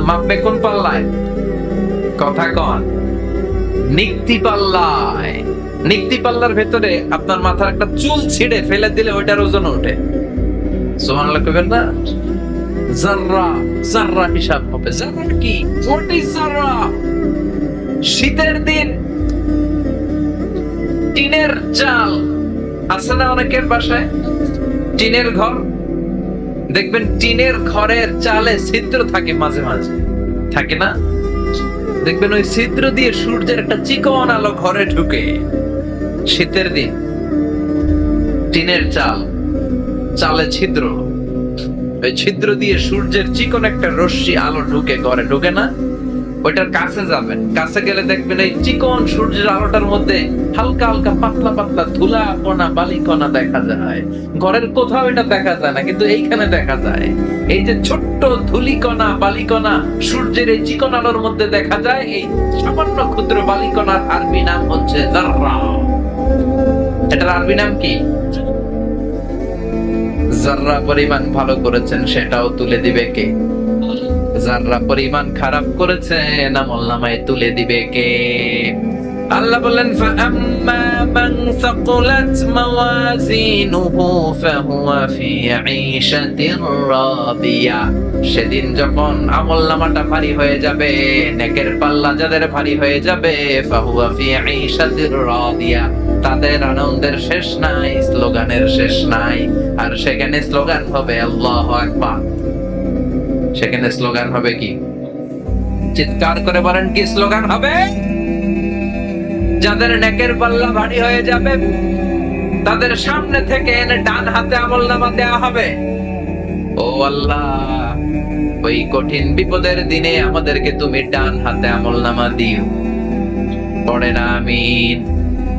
মাপবে কোন পাল্লায়? কথা কন, নিক্তি পাল্লায়। নিক্তি পাল্লার ভেতরে আপনার মাথার একটা চুল ছিঁড়ে ফেলে দিলে ওইটার ওজন ওঠে। সুবহানাল্লাহ কইবেন না? যাররা, যাররা হিসাব হবে। যাররা কি? হোয়াট ইজ যাররা? শীতের দিন টিনের চাল আছে না অনেকের বাসায়, টিনের ঘর, দেখবেন টিনের ঘরের চালে ছিদ্র থাকে মাঝে মাঝে, থাকে না? দেখবেন ওই ছিদ্র দিয়ে সূর্যের একটা চিকন আলো ঘরে ঢুকে। শীতের দিন টিনের চাল, চালে ছিদ্র, ওই ছিদ্র দিয়ে সূর্যের চিকন একটা রশ্মি আলো ঢুকে ঘরে, ঢুকে না? ওইটার কাছে যাবেন, কাছে গেলে দেখবেন এই চিকন সূর্যের আলোটার মধ্যে হালকা হালকা পাতলা পাতলা ধুলা কণা বালিকণা দেখা যায়। ঘরের কোথাও এটা দেখা যায় না, কিন্তু এইখানে দেখা যায়। এই যে ছোট্ট ধুলিকণা বালিকণা সূর্যের এই চিকন আলোর মধ্যে দেখা যায়, এই সামান্য ক্ষুদ্র বালিকণার আরবি নাম হচ্ছে যাররা। এটার আরবি নাম কি? যাররা পরিমাণ ভালো করেছেন সেটাও তুলে দিবে কে? যারা পরিমাণ খারাপ করেছেন আমলনামায় তুলে দিবে কে? আল্লাহ বলেন ফাআম্মা মান সাকুলাত মাওয়াজিনুহু ফাহুয়া ফি ঈশাতির রাদিয়া। সেদিন যখন আমলনামাটা ভারী হয়ে যাবে, নেকের পাল্লা যাদের ভারী হয়ে যাবে, ফাহুয়া ফি ঈশাতির রাদিয়া, তাদের আনন্দের শেষ নাই, স্লোগানের শেষ নাই। আর সেখানে স্লোগান হবে আল্লাহু আকবার। সেখানে স্লোগান হবে কি? চিৎকার করে বলেন, কি স্লোগান হবে? যাদের নেকের পাল্লা ভারী হয়ে যাবে তাদের সামনে থেকে এনে ডান হাতে আমলনামা দেয়া হবে। ও আল্লাহ, ওই কঠিন বিপদের দিনে আমাদেরকে তুমি ডান হাতে আমলনামা দিও। পড়েন আমিন।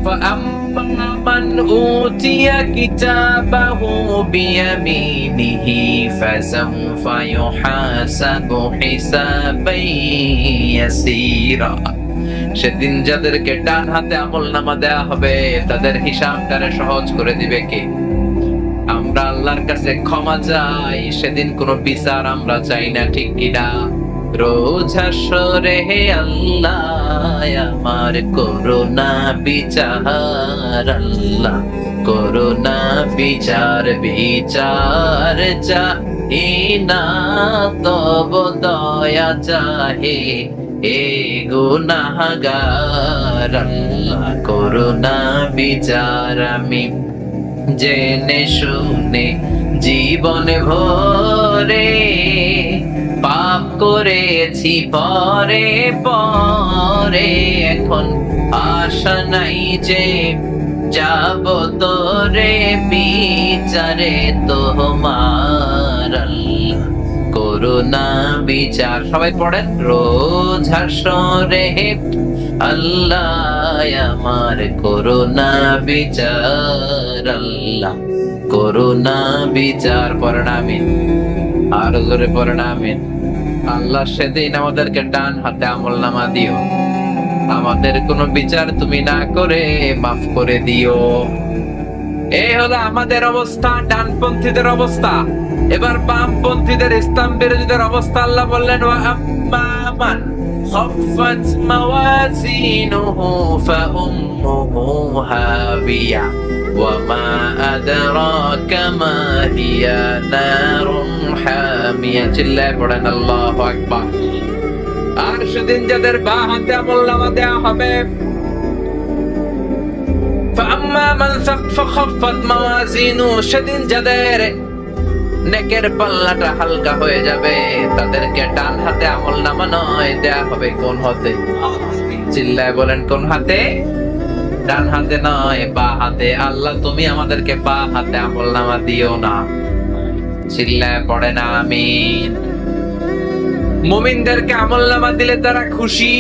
فأما من أوتي كتابه بيمينه فسوف يحاسب حسابا يسيرا। সেদিন যাদেরকে ডান হাতে আমলনামা দেয়া হবে তাদের হিসাবটারে সহজ করে দিবে কে? আমরা আল্লাহর কাছে ক্ষমা চাই, সেদিন কোনো বিচার আমরা চাই না, ঠিক কিনা? রোজ হাসরে হে আল্লাহ আমার করুণা বিচার, আল্লাহ করুণা বিচার, বিচার চাহি না তব দয়া চাহে এ গুনাহগার, আল্লাহ করুণা বিচার। আমি জেনে শুনে জীবন ভরে পাপ করেছি পরে পরে, এখন আশা নাই যে যাব তোরে বিচারে তোমার, আল্লাহ করুণা বিচার। সবাই পড়েন, রোজ হাসরে আল্লাহ আমার করুণা বিচার, আল্লাহ করুণা বিচার। পড়েন আমিন, আর জোরে পড়েন আমিন। আল্লাহ সেদিন আমাদেরকে ডান হাতে আমলনামা দিও, আমাদের কোনো বিচার তুমি না করে মাফ করে দিও। এই হলো আমাদের অবস্থা, ডানপন্থীদের অবস্থা। এবার বামপন্থীদের, ইসলাম বিরোধীদের অবস্থা আল্লাহ বললেন ওয়া আম্মা মান খাফফাত মাওয়াজিনুহু ফাউম্মুহু হাবিয়া ওয়া মা আদরাকা মা হিয়া নারুন হামিয়া। চিল্লায়ে পড়েন আল্লাহু আকবার। আর সেদিন যাদের বাঁ হাতে আমলনামা দেয়া হবে, ফাআম্মা মান খাফফাত মাওয়াজিনুহু, সেদিন যাদের নেকের পাল্লাটা হালকা হয়ে যাবে। তাদেরকে ডান হাতে আমলনামা নয়, দেয়া হবে কোন হাতে? চিল্লায় বলেন, কোন হাতে? ডান হাতে নয়, বা হাতে। আল্লাহ তুমি আমাদেরকে বা হাতে আমলনামা দিও না। চিল্লায় পড়ে না আমিন। মুমিনদেরকে আমলনামা দিলে তারা খুশি,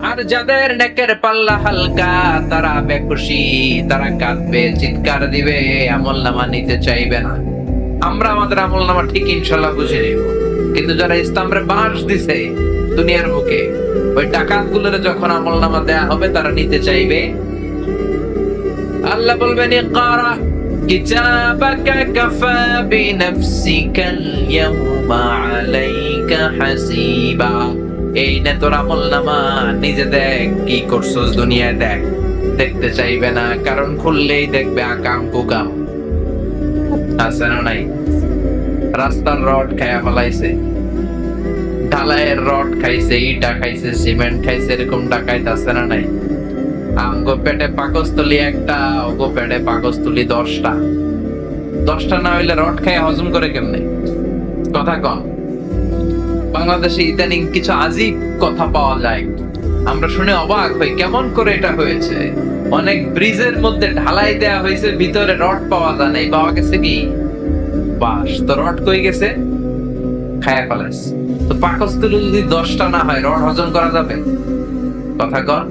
আর যাদের নেকের পাল্লা হালকা তারা বেখুশি, তারা কাঁদবে, চিৎকার দিবে, আমলনামা নিতে চাইবে না। আমরা আমাদের আমলনামা ঠিক ইনশাআল্লাহ বুঝে নিব, কিন্তু যারা ইসলামের বাঁশ দিছে দুনিয়ার বুকে, ওই ডাকাতগুলোর যখন আমলনামা দেয়া হবে তারা নিতে চাইবে। আল্লাহ বলবেন, ইকরা কিতাবাকা কাফা বিনাফসিকাল ইয়াওমা আলাইকা হাসিবা। এই নে তোর আমলনামা, নিজে দেখ কি করছস দুনিয়ায়, দেখ। দেখতে চাইবে না, কারণ খুললেই দেখবে আকাম কুকাম। আছে না নাই? রাস্তার রড খায়া ফলাইছে, ঢালাইয়ের রড খাইছে, ইটা খাইছে, সিমেন্ট খাইছে, এরকম ডাকাইত আছে না নাই? আমগো পেটে পাকস্থলী একটা, ওগো পেটে পাকস্থলী 10টা। 10টা না হইলে রড খায় হজম করে কেমনে? কথা কন। বাংলাদেশে ইদানিং কিছু আজীব কথা পাওয়া যায়, আমরা শুনে অবাক হই, কেমন করে এটা হয়েছে? অনেক ব্রিজের মধ্যে ঢালাই দেয়া হয়েছে, ভিতরে রড পাওয়া যায় নাই, পাওয়া গেছে কি বাস। তো রড কই গেছে? খায়া ফেলাস। তো পাকস্থলী যদি 10টা না হয়, রড হজম করা যাবে? কথা কন।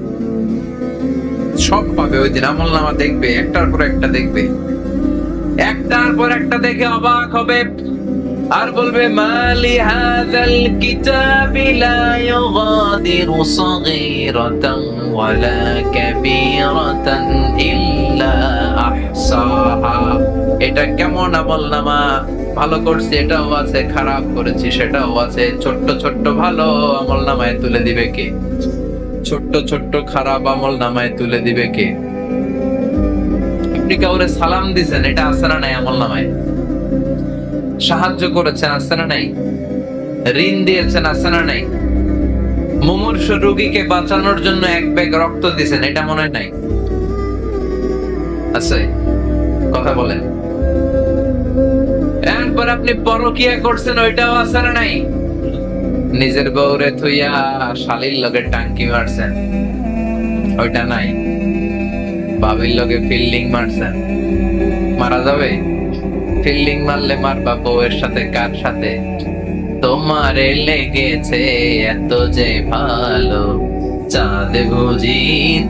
সব পাবে ওই দিন, আমলনামা দেখবে, একটার পর একটা দেখবে, একটার পর একটা দেখে অবাক হবে, আর বলবে, মালি হাযাল কিতাবি লা ইউগাদিরু সাগীরাতান ওয়ালা কাবীরাতান ইল্লা আহসাহা। এটা কেমন আমলনামা? ভালো করছি এটাও আছে, খারাপ করেছি সেটাও আছে। ছোট্ট ছোট্ট ভালো আমলনামায় তুলে দিবে কে? ছোট্ট ছোট্ট খারাপ আমলনামায় তুলে দিবে কে? আপনি কাউরে সালাম দিছেন, এটা আছে না নাই আমলনামায়? সাহায্য করেছেন, আছে না নাই? ঋণ দিয়েছেন, আছে না নাই? মুমূর্ষু রোগীকে বাঁচানোর জন্য 1 ব্যাগ রক্ত দিয়েছেন, এটা মনে নাই? আছে? কথা বলেন। এরপর আপনি পরকিয়া করছেন, ওইটাও আছে না নাই? নিজের বউরে থুইয়া শালীর লগে টাঙ্কি মারছেন, ওইটা নাই? ভাবির লগে ফিল্ডিং মারছেন, মারা যাবে? ফিল্ডিং মারলে মারবা বউয়ের সাথে, কার সাথে? তোমারে লেগেছে এত যে ভালো, চাঁদ বুঝি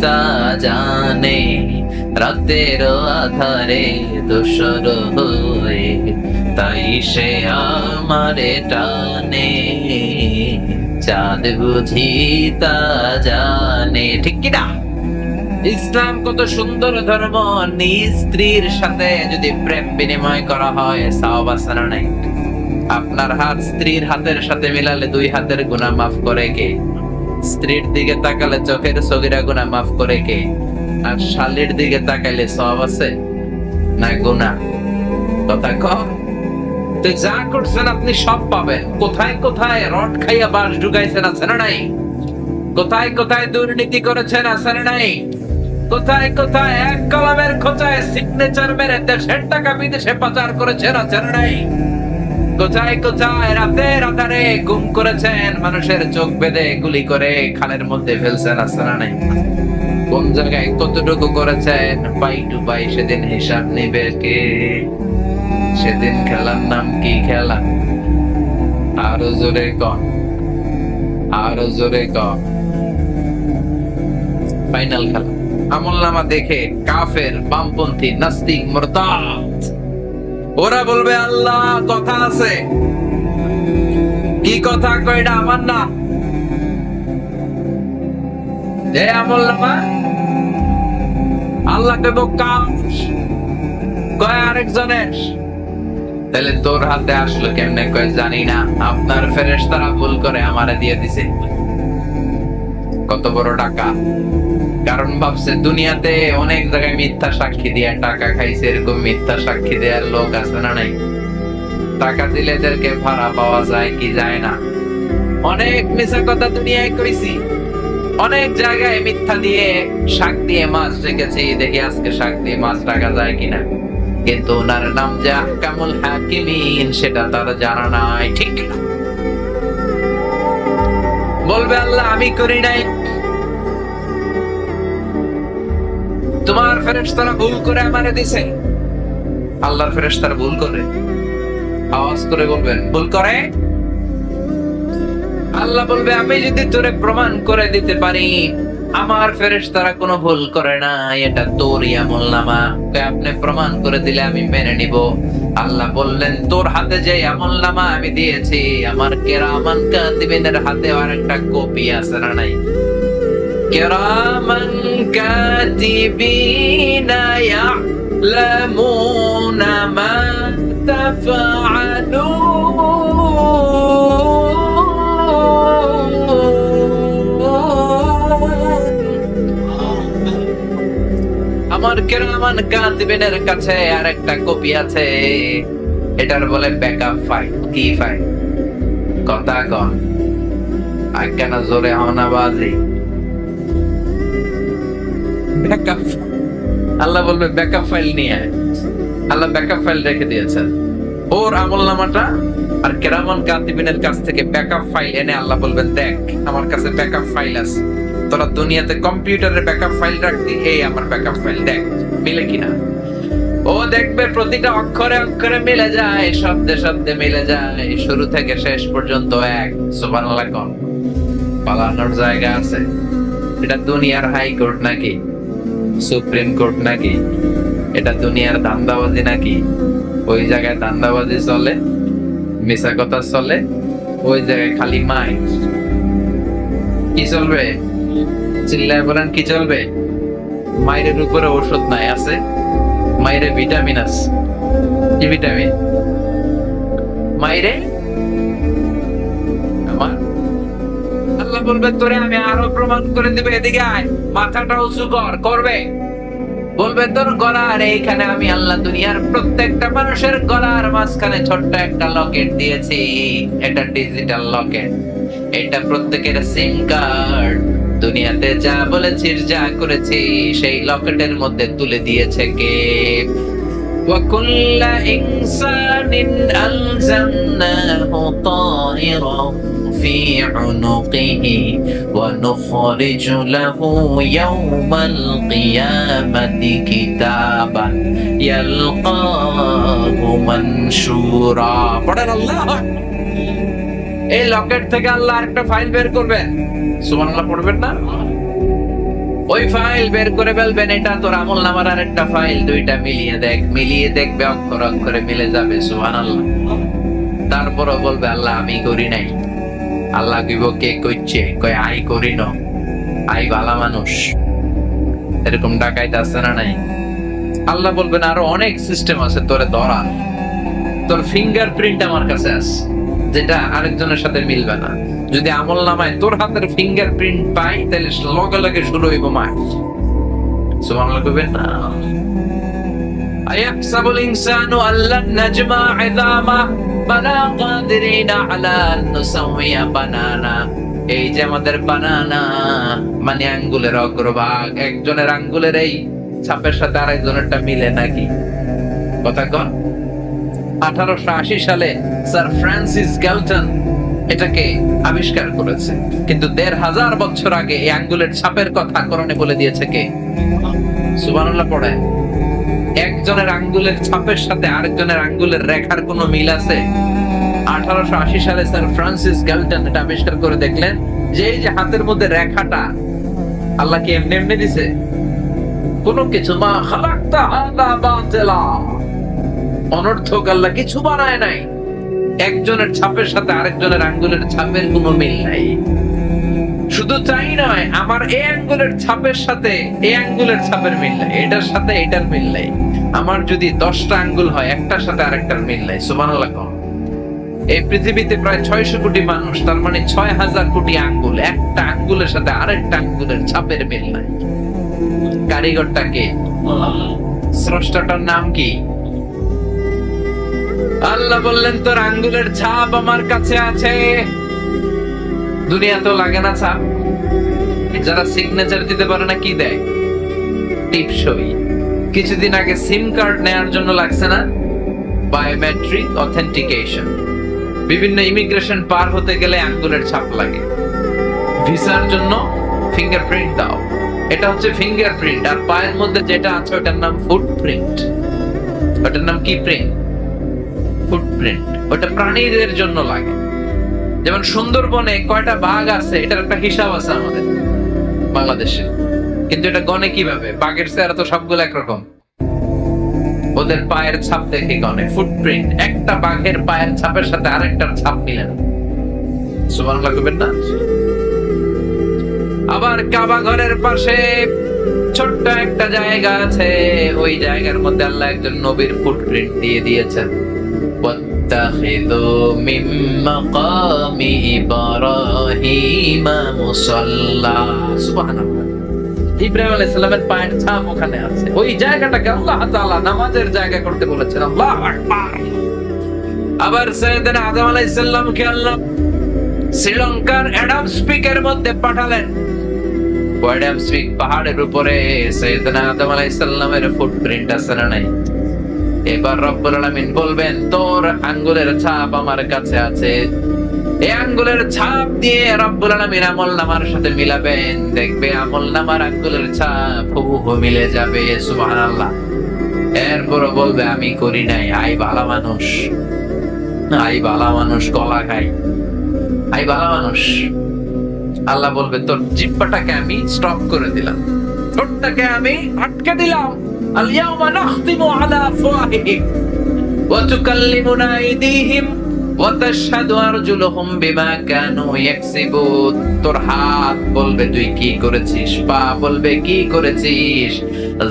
তা জানে, রাতের আধারে দোসর হয়ে, তাই সে আমারে টানে, চাঁদ বুঝি তা জানে। ঠিক কিনা? ইসলাম কত সুন্দর ধর্ম। নিজ স্ত্রীর সাথে যদি প্রেম বিনিময় করা হয়, সওয়াব আছে না নাই? আপনার হাত স্ত্রীর হাতের সাথে মিলালে 2 হাতের গুনাহ মাফ করে কে? স্ত্রীর দিকে তাকালে চোখের সগীরা গুনাহ মাফ করে কে? আর শালীর দিকে তাকাইলে সওয়াব আছে না গুনাহ? কথা কও। তো যা করছেন আপনি সব পাবেন। কোথায় কোথায় রড খাইয়া বাস ঢুকাইছেন, আছে না নাই? কোথায় কোথায় দুর্নীতি করেছেন, আছে না নাই? কোথায় কোথায় এক কলমের খোঁচায় সিগনেচার মেরে দেশের টাকা বিদেশে পাচার করেছেন, আছে না নাই? কোথায় কোথায় রাতের আধারে গুম করেছেন, মানুষের চোখ বেঁধে গুলি করে খালের মধ্যে ফেলছেন, আছে না নাই? কোন জায়গায় কতটুকু করেছেন, পাই টু পাই সেদিন হিসাব নিবে কে? সেদিন খেলার নাম কি খেলা? আরো জোরে কর, আরো জোরে কর। ফাইনাল খেলা। আমলনামা দেখে কাফের, বামপন্থী, নাস্তিক, মুরতাদ ওরা বলবে, আল্লাহ কথা আছে। কি কথা? কয়টা আমার না। যে আমলনামা আল্লাহ কে কাফ কয় আরেকজনের। তাহলে তোর হাতে আসলো কেমনে? কয় জানি না, আপনার ফেরেশতারা ভুল করে আমারে দিয়ে দিছে। কত বড় টাকা! কারণ ভাবছে দুনিয়াতে অনেক জায়গায় মিথ্যা সাক্ষী দিয়ে টাকা খাইছে, এরকম মিথ্যা সাক্ষী দেওয়ার লোক আছে না নাই? টাকা দিলে এদেরকে ভাড়া পাওয়া যায় কি যায় না? অনেক মিথ্যা কথা দুনিয়ায় কইছি, অনেক জায়গায় মিথ্যা দিয়ে শাক দিয়ে মাছ রেখেছি, দেখি আজকে শাক দিয়ে মাছ রাখা যায় কিনা। কিন্তু ওনার নাম যে আহকামুল হাকিমিন সেটা তারা জানা নাই। ঠিক না? বলবে আল্লাহ আমি করি নাই, তোমার ফেরেশতারা ভুল করে আমারে দিছে। আল্লাহর ফেরেশতারা ভুল করে? আওয়াজ করে বলবেন ভুল করে? আল্লাহ বলবে আমি যদি তোরে প্রমাণ করে দিতে পারি আমার ফেরেশতারা কোনো ভুল করে না, এটা তোরই আমলনামা, আপনি প্রমাণ করে দিলে আমি মেনে নিব। আল্লাহ বললেন তোর হাতে যে আমলনামা আমি দিয়েছি আমার কিরামান কাতিবিনের হাতে আরেকটা কপি আছে না নাই? কিরামান কাতিবিনা ইয়ালামুনা মা তাফআলুন। আমার কিরামান কাতিবিনের কাছে আরেকটা কপি আছে, এটার বলে ব্যাকআপ ফাইল। কি ফাইল? কথা কন, আজ্ঞানা জোরে হনাবাজি। ব্যাকআপ, আল্লাহ বলবে ব্যাকআপ ফাইল নিয়ে আয়। আল্লাহ ব্যাকআপ ফাইল রেখে দিয়েছেন, ওর আমলনামাটা আর কিরামান কাতিবিনের কাছ থেকে ব্যাকআপ ফাইল এনে আল্লাহ বলবেন দেখ আমার কাছে ব্যাকআপ ফাইল আছে, তোরা দুনিয়াতে কম্পিউটারে ব্যাকআপ ফাইল রাখতি, এই আমার ব্যাকআপ ফাইল দেখ মিলে কিনা। ও দেখবে প্রতিটা অক্ষরে অক্ষরে মিলে যায়, শব্দে শব্দে মিলে যায়, শুরু থেকে শেষ পর্যন্ত এক। সুবহানাল্লাহ কোন? পালানোর জায়গা আছে? এটা দুনিয়ার হাইকোর্ট নাকি সুপ্রিম কোর্ট নাকি? এটা দুনিয়ার ধান্দাবাজি নাকি? ওই জায়গায় ধান্দাবাজি চলে, মিছা কথা চলে, ওই জায়গায় খালি মাইক। কি চলবে? চিল্লায় বলেন কি চলবে? মায়ের উপরে ঔষধ নাই, আছে মায়ের ভিটামিন আছে। কি ভিটামিন? মায়েরে আমার আল্লাহ বলবে তোরে আমি আরো প্রমাণ করে দিবে, এদিকে আয়, মাথাটা উঁচু কর। করবে? বলবে তোর গলার এইখানে আমি আল্লাহ দুনিয়ার প্রত্যেকটা মানুষের গলার মাঝখানে ছোট্ট একটা লকেট দিয়েছি, এটা ডিজিটাল লকেট, এটা প্রত্যেকের সিম কার্ড। দুনিয়াতে যা বলেছিস যা করেছি সেই লকেটের মধ্যে তুলে দিয়েছে কে? وَكُلَّ إِنسَانٍ أَلْزَمْنَاهُ طَائِرَهُ فِي عُنُقِهِ وَنُخْرِجُ لَهُ يَوْمَ الْقِيَامَةِ كِتَابًا يَلْقَاهُ مَنشُورًا। পড়েন আল্লাহ। এই লকেট থেকে আল্লাহ আরেকটা ফাইল বের করবেন। সুবহানাল্লাহ পড়বেন না? ওই ফাইল বের করে ফেলবেন, এটা তোর আমলনামার আরেকটা ফাইল, দুইটা মিলিয়ে দেখ, মিলিয়ে দেখবে অক্ষর অক্ষরে মিলে যাবে। সুবহানাল্লাহ। তারপরও বলবে আল্লাহ আমি করি নাই। আল্লাহ কইব কে কইছে? কয় আই করি না, আই ভালো মানুষ। এরকম ডাকাইতে আছে না নাই? আল্লাহ বলবেন আরো অনেক সিস্টেম আছে তোরে ধরা, তোর ফিঙ্গারপ্রিন্ট আমার কাছে আছে যেটা আরেকজনের সাথে মিলবে না। যদি আমলনামায় তোর হাতের ফিঙ্গারপ্রিন্ট পাই তাহলে লগে লগে শুরু হইব মার। সুবহানাল্লাহ কইবেন না? আয়াহসাবুল ইনসানু আল্লান নাজমা ইযামা বালা কাদিরিনা আলা আন নুসাওয়িয়া বানানা। এই যে আমাদের বানানা মানে আঙ্গুলের অগ্রভাগ, একজনের আঙ্গুলের এই ছাপের সাথে আরেকজনেরটা মিলে নাকি? কথা কন। 1880 সালে স্যার ফ্রান্সিস গ্যালটন এটাকে আবিষ্কার করেছে, কিন্তু 1500 বছর আগে এই আঙ্গুলের ছাপের কথা কোরআনে বলে দিয়েছে কে? সুবহানাল্লাহ পড়ে। একজনের আঙ্গুলের ছাপের সাথে আরেকজনের আঙ্গুলের রেখার কোনো মিল আছে? 1880 সালে স্যার ফ্রান্সিস গ্যালটন এটা আবিষ্কার করে দেখলেন যে এই যে হাতের মধ্যে রেখাটা আল্লাহ কি এমনি এমনি দিছে? কোনো কিছু মা খালাকতা হাদা বাতিলা, অনর্থক আল্লাহ কিছু বানায় নাই। একজনের ছাপের সাথে আরেকজনের আঙ্গুলের ছাপের কোনো মিল নাই। শুধু তাই নয়, আমার এই আঙ্গুলের ছাপের সাথে এই আঙ্গুলের ছাপের মিল নাই, এটার সাথে এটার মিল নাই। আমার যদি 10টা আঙ্গুল হয় একটার সাথে আরেকটার মিল নাই। সুবহানাল্লাহ। এই পৃথিবীতে প্রায় 600 কোটি মানুষ, তার মানে 6000 কোটি আঙ্গুল, একটা আঙ্গুলের সাথে আরেকটা আঙ্গুলের ছাপের মিল নাই। কারিগরটা কে? স্রষ্টাটার নাম কি? আল্লাহ বললেন তোর আঙ্গুলের ছাপ আমার কাছে আছে। দুনিয়া তো লাগে না ছাপ, যারা সিগনেচার দিতে পারে না কি দেয়? টিপসই। কিছুদিন আগে সিম কার্ড নেয়ার জন্য লাগছে না বায়োমেট্রিক অথেন্টিকেশন, বিভিন্ন ইমিগ্রেশন পার হতে গেলে আঙ্গুলের ছাপ লাগে, ভিসার জন্য ফিঙ্গারপ্রিন্ট দাও, এটা হচ্ছে ফিঙ্গারপ্রিন্ট। আর পায়ের মধ্যে যেটা আছে ওটার নাম ফুটপ্রিন্ট। ওটার নাম কি প্রিন্ট? ফুটপ্রিন্ট। ওটা প্রাণীদের জন্য লাগে। যেমন সুন্দরবনে কয়টা বাঘ আছে এটার একটা হিসাব আছে আমাদের বাংলাদেশে, কিন্তু এটা গনে কিভাবে? বাঘের চেহারা তো সবগুলো একরকম, ওদের পায়ের ছাপ দেখে গনে। ফুটপ্রিন্ট, একটা বাঘের পায়ের ছাপের সাথে আরেকটার ছাপ মিলে না। সুবহানাল্লাহ কইবেন না? আবার কাবা ঘরের পাশে ছোট্ট একটা জায়গা আছে, ওই জায়গার মধ্যে আল্লাহ একজন নবীর ফুটপ্রিন্ট দিয়ে দিয়েছেন। ওয়াত্তাখিযু মিন মাকামি ইব্রাহিম মুসাল্লা। সুবহানাল্লাহ, ইব্রাহিম আলাইহিস সালামের পায়ের ছাপ ওখানে আছে। ওই জায়গাটাকে আল্লাহ তাআলা নামাজের জায়গা করতে বলেছেন। আল্লাহু আকবার। আবার সাইয়েদনা আদম আলাইহিস সালামকে আল্লাহ শ্রীলঙ্কার অ্যাডামস পিকের মধ্যে পাঠালেন। অ্যাডামস পিক পাহাড়ের উপরে সাইয়েদনা আদম আলাইহিস সালামের ফুটপ্রিন্ট আছে না নাই? এবার রব্বুল আলামিন বলবেন তোর আঙ্গুলের ছাপ আমার কাছে আছে, এই আঙ্গুলের ছাপ দিয়ে রব্বুল আলামিন আমলনামার সাথে মিলাবেন, দেখবে আমলনামার আঙ্গুলের ছাপ হুবহু মিলে যাবে। সুবহানাল্লাহ। এরপর বলবে আমি করি নাই, আই ভালো মানুষ, আই ভালো মানুষ, কলা খাই, আই ভালো মানুষ। আল্লাহ বলবে তোর জিহ্বাটাকে আমি স্টপ করে দিলাম, ঠোঁটটাকে আমি আটকে দিলাম। আল-ইয়াওমা নাখতিমু আলা আফওয়াহিহিম ওয়া তুকাল্লিমুনা আইদিহিম ওয়া তাশহাদু আরজুলুহুম বিমা কানু ইয়াকসিবুন। তোর হাত বলবে তুই কি করেছিস, পা বলবে কি করেছিস।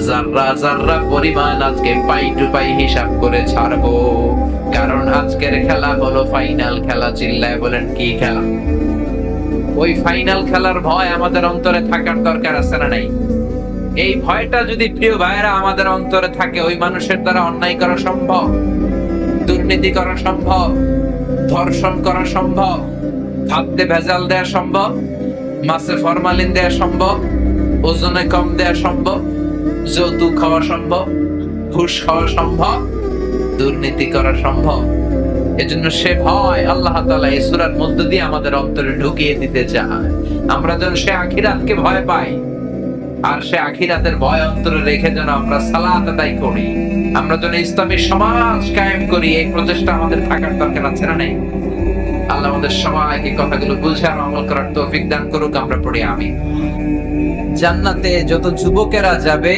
যাররা যাররা পরিমাণ আজকে পাই টু পাই হিসাব করে ছাড়বো, কারণ আজকের খেলা হলো ফাইনাল খেলা। চিল্লায় বলেন কি খেলা? ওই ফাইনাল খেলার ভয় আমাদের অন্তরে থাকার দরকার আছে না নাই? এই ভয়টা যদি প্রিয় ভাইরা আমাদের অন্তরে থাকে, ওই মানুষের দ্বারা অন্যায় করা সম্ভব, দুর্নীতি করা সম্ভব, ধর্ষণ করা সম্ভব, খাদ্যে ভেজাল দেওয়া সম্ভব, মাছে ফরমালিন দেওয়া সম্ভব, ওজনে কম দেওয়া সম্ভব, যৌতুক খাওয়া সম্ভব, ঘুষ খাওয়া সম্ভব, দুর্নীতি করা সম্ভব। এজন্য সে ভয় আল্লাহ তাআলা এই সূরার মধ্য দিয়ে আমাদের অন্তরে ঢুকিয়ে দিতে চায়। আমরা যেন সে আখিরাতকে ভয় পাই, আর সে আখিরাতের ভয় অন্তরে রেখে যেন আমরা সালাত আদায় করি, আমরা যেন ইসলামী সমাজ কায়েম করি। এই প্রচেষ্টা আমাদের থাকার দরকার আছে না নাই? আল্লাহ আমাদের সবাইকে কথাগুলো বুঝে আর আমল করার তৌফিক দান করুক। আমরা পড়ি আমিন। জান্নাতে যত যুবকেরা যাবে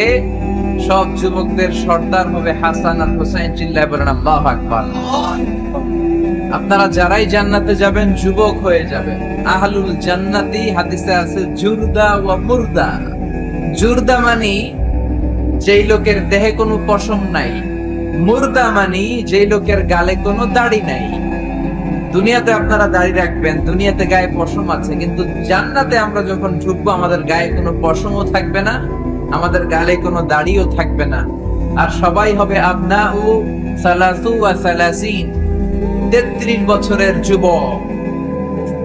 সব যুবকদের সর্দার হবে হাসান আর হোসেন। চিল্লায় বলেন আল্লাহু আকবার। আপনারা যারাই জান্নাতে যাবেন যুবক হয়ে যাবেন। আহলুল জান্নাতি হাদিসে আছে জুরদা ওয়া মুরদা। জুরদা মানি যেই লোকের দেহে কোনো পশম নাই, মুরদা মানি যেই লোকের গালে কোনো দাড়ি নাই। দুনিয়াতে আপনারা দাড়ি রাখবেন, দুনিয়াতে গায়ে পশম আছে, কিন্তু জান্নাতে আমরা যখন ঢুকবো আমাদের গায়ে কোনো পশমও থাকবে না, আমাদের গালে কোনো দাড়িও থাকবে না। আর সবাই হবে আবনাউ সালাসু ওয়া সালাসিন, 33 বছরের যুবক।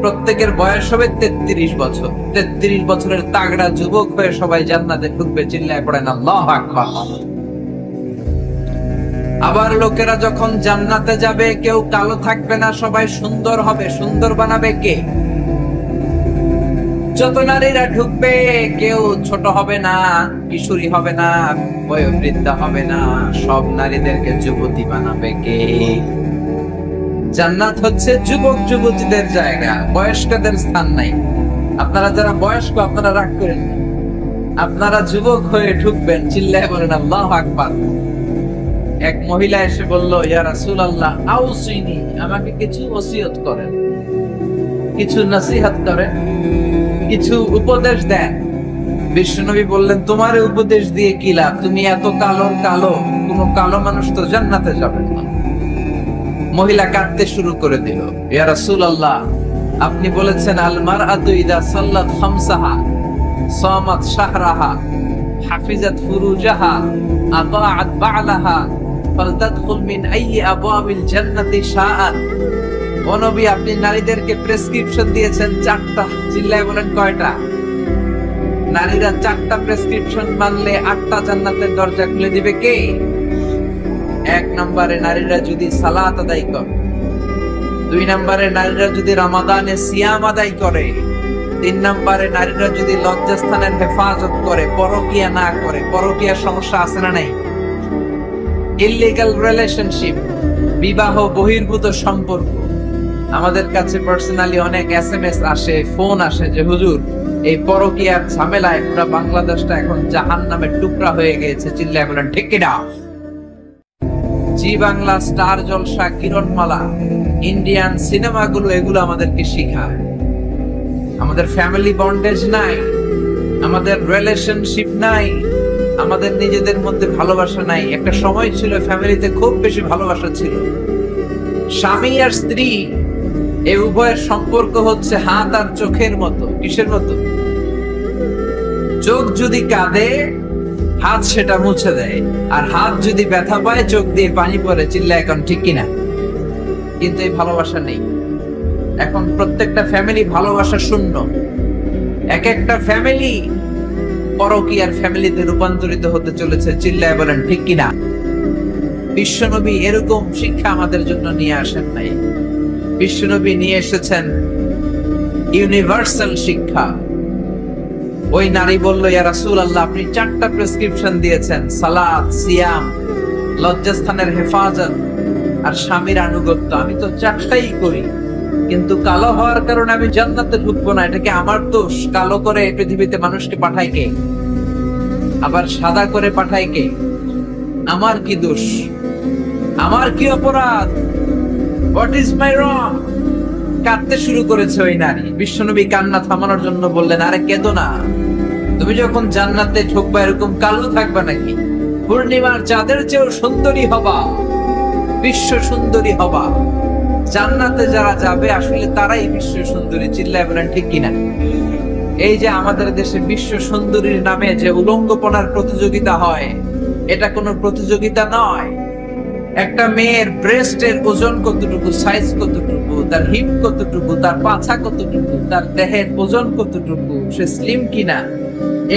প্রত্যেকের বয়স হবে 33 বছর। 33 বছরের তাগড়া যুবক হয়ে সবাই জান্নাতে ঢুকবে। চিল্লায় পড়েন আল্লাহু আকবার। আবার লোকেরা যখন জান্নাতে যাবে কেউ কালো থাকবে না, সবাই সুন্দর হবে। সুন্দর বানাবে কে? যত নারীরা ঢুকবে কেউ ছোট হবে না, কিশোরী হবে না, বয়োবৃদ্ধা হবে না, সব নারীদেরকে যুবতী বানাবে কে? জান্নাত হচ্ছে যুবক যুবতীদের জায়গা, বয়স্কদের স্থান নাই। আপনারা যারা বয়স্ক আপনারা রাগ করেন না, আপনারা যুবক হয়ে ঢুকবেন। চিল্লায় বলেন আল্লাহু আকবার। এক মহিলা এসে বলল, ইয়া রাসূলুল্লাহ আউসিনি, আমাকে কিছু ওসিয়ত করেন, কিছু নসিহত করেন, কিছু উপদেশ দেন। বিশ্বনবী বললেন, তোমার উপদেশ দিয়ে কি লাভ? তুমি এত কালো, কোন কালো মানুষ তো জান্নাতে যাবে না। মহিলা কাঁদতে শুরু করে দিল, ইয়া রাসূলুল্লাহ আপনি বলেছেন আল মারআতু ইযা সাল্লাত খামসাহা সামাত শাহরাহা হাফিজাত ফুরুজাহা আতাআত বা'লাহা ফালতাদখুল মিন আইয়ি আবওয়াবিল জান্নাতি শাআত। ও নবী আপনি নারীদেরকে প্রেসক্রিপশন দিয়েছেন 4টা। চিল্লায় বলেন কয়টা? নারীরা 4টা প্রেসক্রিপশন মানলে 8টা জান্নাতের দরজা খুলে দিবে কে? 1 নম্বরে নারীরা যদি সালাত আদায় করে, 2 নম্বরে নারীরা যদি রমাদানে সিয়াম আদায় করে, 3 নম্বরে নারীরা যদি লজ্জাস্থানের হেফাজত করে, পরকিয়া না করে। পরকিয়ার সমস্যা আছে না নাই? ইললিগ্যাল রিলেশনশিপ, বিবাহ বহির্ভূত সম্পর্ক। আমাদের কাছে পার্সোনালি অনেক এসএমএস আসে, ফোন আসে যে হুজুর এই পরকিয়ার ঝামেলায় পুরো বাংলাদেশটা এখন জাহান্নামের টুকরা হয়ে গেছে, চিল্লায় বলেন ঠিক কিনা? জি বাংলা, স্টার জলসা, কিরণমালা, ইন্ডিয়ান সিনেমাগুলো এগুলো আমাদেরকে শিখায়। আমাদের ফ্যামিলি বন্ডেজ নাই, আমাদের রিলেশনশিপ নাই, আমাদের নিজেদের মধ্যে ভালোবাসা নাই। একটা সময় ছিল ফ্যামিলিতে খুব বেশি ভালোবাসা ছিল। স্বামী আর স্ত্রী এই উভয়ের সম্পর্ক হচ্ছে হাত আর চোখের মতো। কিসের মতো? চোখ যদি কাঁদে হাত সেটা মুছে দেয়, আর হাত যদি ব্যথা পায় চোখ দিয়ে পানি পড়ে, চিল্লায় এখন ঠিক কিনা? কিন্তু এই ভালোবাসা নেই। এখন প্রত্যেকটা ফ্যামিলি ভালোবাসা শূন্য। এক একটা ফ্যামিলি পরকীয়ার ফ্যামিলিতে রূপান্তরিত হতে চলেছে, চিল্লায় বলেন ঠিক কিনা? বিশ্বনবী এরকম শিক্ষা আমাদের জন্য নিয়ে আসেন নাই। বিশ্বনবী নিয়ে এসেছেন ইউনিভার্সাল শিক্ষা। ওই নারী বলল, ইয়া রাসূলুল্লাহ, আপনি 4টা প্রেসক্রিপশন দিয়েছেন, সালাত, সিয়াম, লজ্জাস্থানের হেফাজত আর স্বামীর আনুগত্য। আমি তো 4টাই করি, কিন্তু কালো হওয়ার কারণে আমি জান্নাতে ঢুকবো না। এটা কি আমার দোষ? কালো করে পৃথিবীতে মানুষকে পাঠায় কে? আবার সাদা করে পাঠায় কে? আমার কি দোষ? আমার কি অপরাধ? হোয়াট ইজ মাই রং? কাঁদতে শুরু করেছে ওই নারী। বিশ্বনবী কান্না থামানোর জন্য বললেন, আরে কেঁদো না, তুমি যখন জান্নাতে ঢুকবা এরকম কালো থাকবা নাকি? পূর্ণিমার চাঁদের চেয়েও সুন্দরী হবা, বিশ্ব সুন্দরী হবা। জান্নাতে যারা যাবে আসলে তারাই বিশ্ব সুন্দরী, চিল্লায় বলেন ঠিক কিনা? এই যে আমাদের দেশে বিশ্ব সুন্দরীর নামে যে উলঙ্গপনার প্রতিযোগিতা হয়, এটা কোনো প্রতিযোগিতা নয়। একটা মেয়ের ব্রেস্টের ওজন কতটুকু, সাইজ কতটুকু, তার হিপ কতটুকু, তার পাছা কতটুকু, তার দেহের ওজন কতটুকু, সে স্লিম কিনা,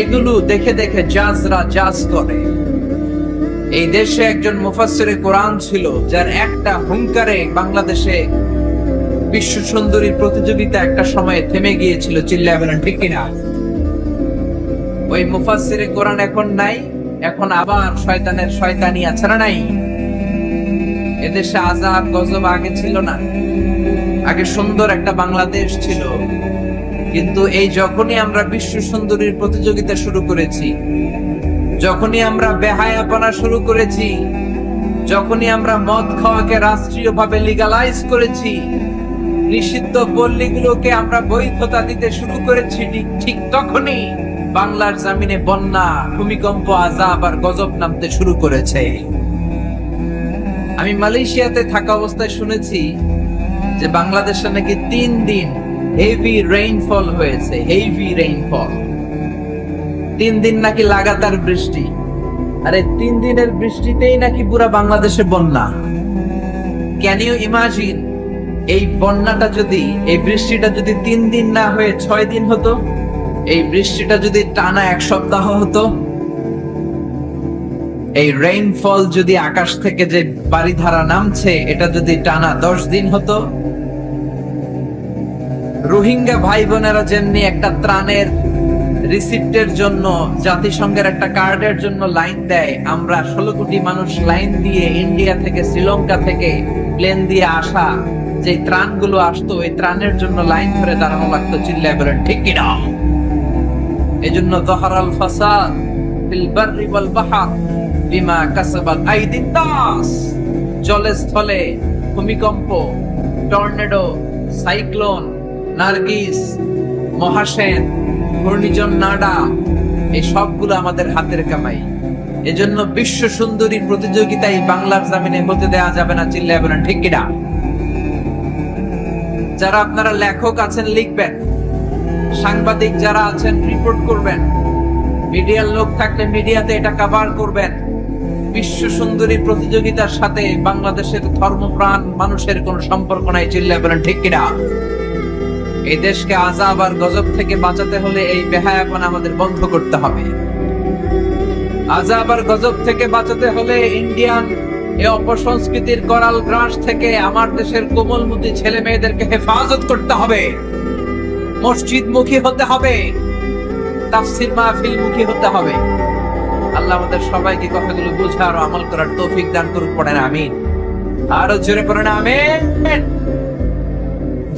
এগুলো দেখে দেখে জাজরা জাজ করে। এই দেশে একজন মুফাসসিরে কোরআন ছিল, যার একটা হুঙ্কারে বাংলাদেশে বিশ্ব সুন্দরীর প্রতিযোগিতা একটা সময়ে থেমে গিয়েছিল, চিল্লায় বলেন ঠিক কিনা? ওই মুফাসসিরে কোরআন এখন নাই। এখন আবার শয়তানের শয়তানি আছে না নাই? এদেশে আযাব গজব আগে ছিল না। আগে সুন্দর একটা বাংলাদেশ ছিল, কিন্তু এই যখনই আমরা বিশ্ব সুন্দরীর প্রতিযোগিতা শুরু করেছি, যখনই আমরা বেহায়াপনা শুরু করেছি, যখনই আমরা মদ খাওয়াকে রাষ্ট্রীয়ভাবে লিগালাইজ করেছি, নিষিদ্ধ পল্লীগুলোকে আমরা বৈধতা দিতে শুরু করেছি, ঠিক তখনই বাংলার জমিনে বন্যা, ভূমিকম্প, আযাব আর গজব নামতে শুরু করেছে। আমি মালয়েশিয়াতে থাকা অবস্থায় শুনেছি যে বাংলাদেশে নাকি 3 দিন হেভি রেইনফল হয়েছে। হেভি রেইনফল, 3 দিন নাকি লাগাতার বৃষ্টি। আরে 3 দিনের বৃষ্টিতেই নাকি পুরো বাংলাদেশে বন্যা। Can you imagine? এই বন্যাটা যদি, এই বৃষ্টিটা যদি 3 দিন না হয়ে 6 দিন হতো, এই বৃষ্টিটা যদি টানা 1 সপ্তাহ হতো, এই রেইনফল যদি আকাশ থেকে যে বারিধারা নামছে এটা যদি টানা 10 দিন হতো, রোহিঙ্গা ভাই বোনেরা যেমনি একটা ত্রাণের রিসিপ্টের জন্য জাতিসংঘের একটা কার্ডের জন্য লাইন দেয়, আমরা 16 কোটি মানুষ লাইন দিয়ে ইন্ডিয়া থেকে, শ্রীলঙ্কা থেকে প্লেন দিয়ে আসা যে ত্রাণগুলো আসতো, এই ত্রাণের জন্য লাইন ধরে দাঁড়ানো লাগতো, চিল্লায় বলেন ঠিক কিনা? এজন্য যাহারাল ফাসাদ ফিল বাররি ওয়াল বাহর বিমা কাসাবাত আইদিন নাস। জলে স্থলে ভূমিকম্প, টর্নেডো, সাইক্লোন, নার্গিস, মহাসেন, ঘূর্ণিঝড় নাডা, এই সবগুলো আমাদের হাতের কামাই। এজন্য বিশ্ব সুন্দরী প্রতিযোগিতায় বাংলার জমিনে হতে দেওয়া যাবে না, চিল্লায় বলেন ঠিক কিনা? যারা আপনারা লেখক আছেন লিখবেন, সাংবাদিক যারা আছেন রিপোর্ট করবেন, মিডিয়ার লোক থাকলে মিডিয়াতে এটা কভার করবেন। বিশ্ব সুন্দরী প্রতিযোগিতার সাথে বাংলাদেশের ধর্মপ্রাণ মানুষের কোনো সম্পর্ক নাই, চিল্লায় বলেন ঠিক কিনা? এই দেশকে আযাব আর গজব থেকে বাঁচাতে হলে এই বেহায়াপনা আমাদের বন্ধ করতে হবে। আযাব আর গজব থেকে বাঁচাতে হলে ইন্ডিয়ান এই অপসংস্কৃতির করাল গ্রাস থেকে আমার দেশের কোমলমতি ছেলে মেয়েদেরকে হেফাজত করতে হবে। মসজিদ মুখী হতে হবে, তাফসীর মাহফিল মুখী হতে হবে। আল্লাহ আমাদের সবাইকে কথাগুলো বোঝার ও আমল করার তৌফিক দান করুক। পড়েন আমিন। আরো জোরে পড়েন আমিন।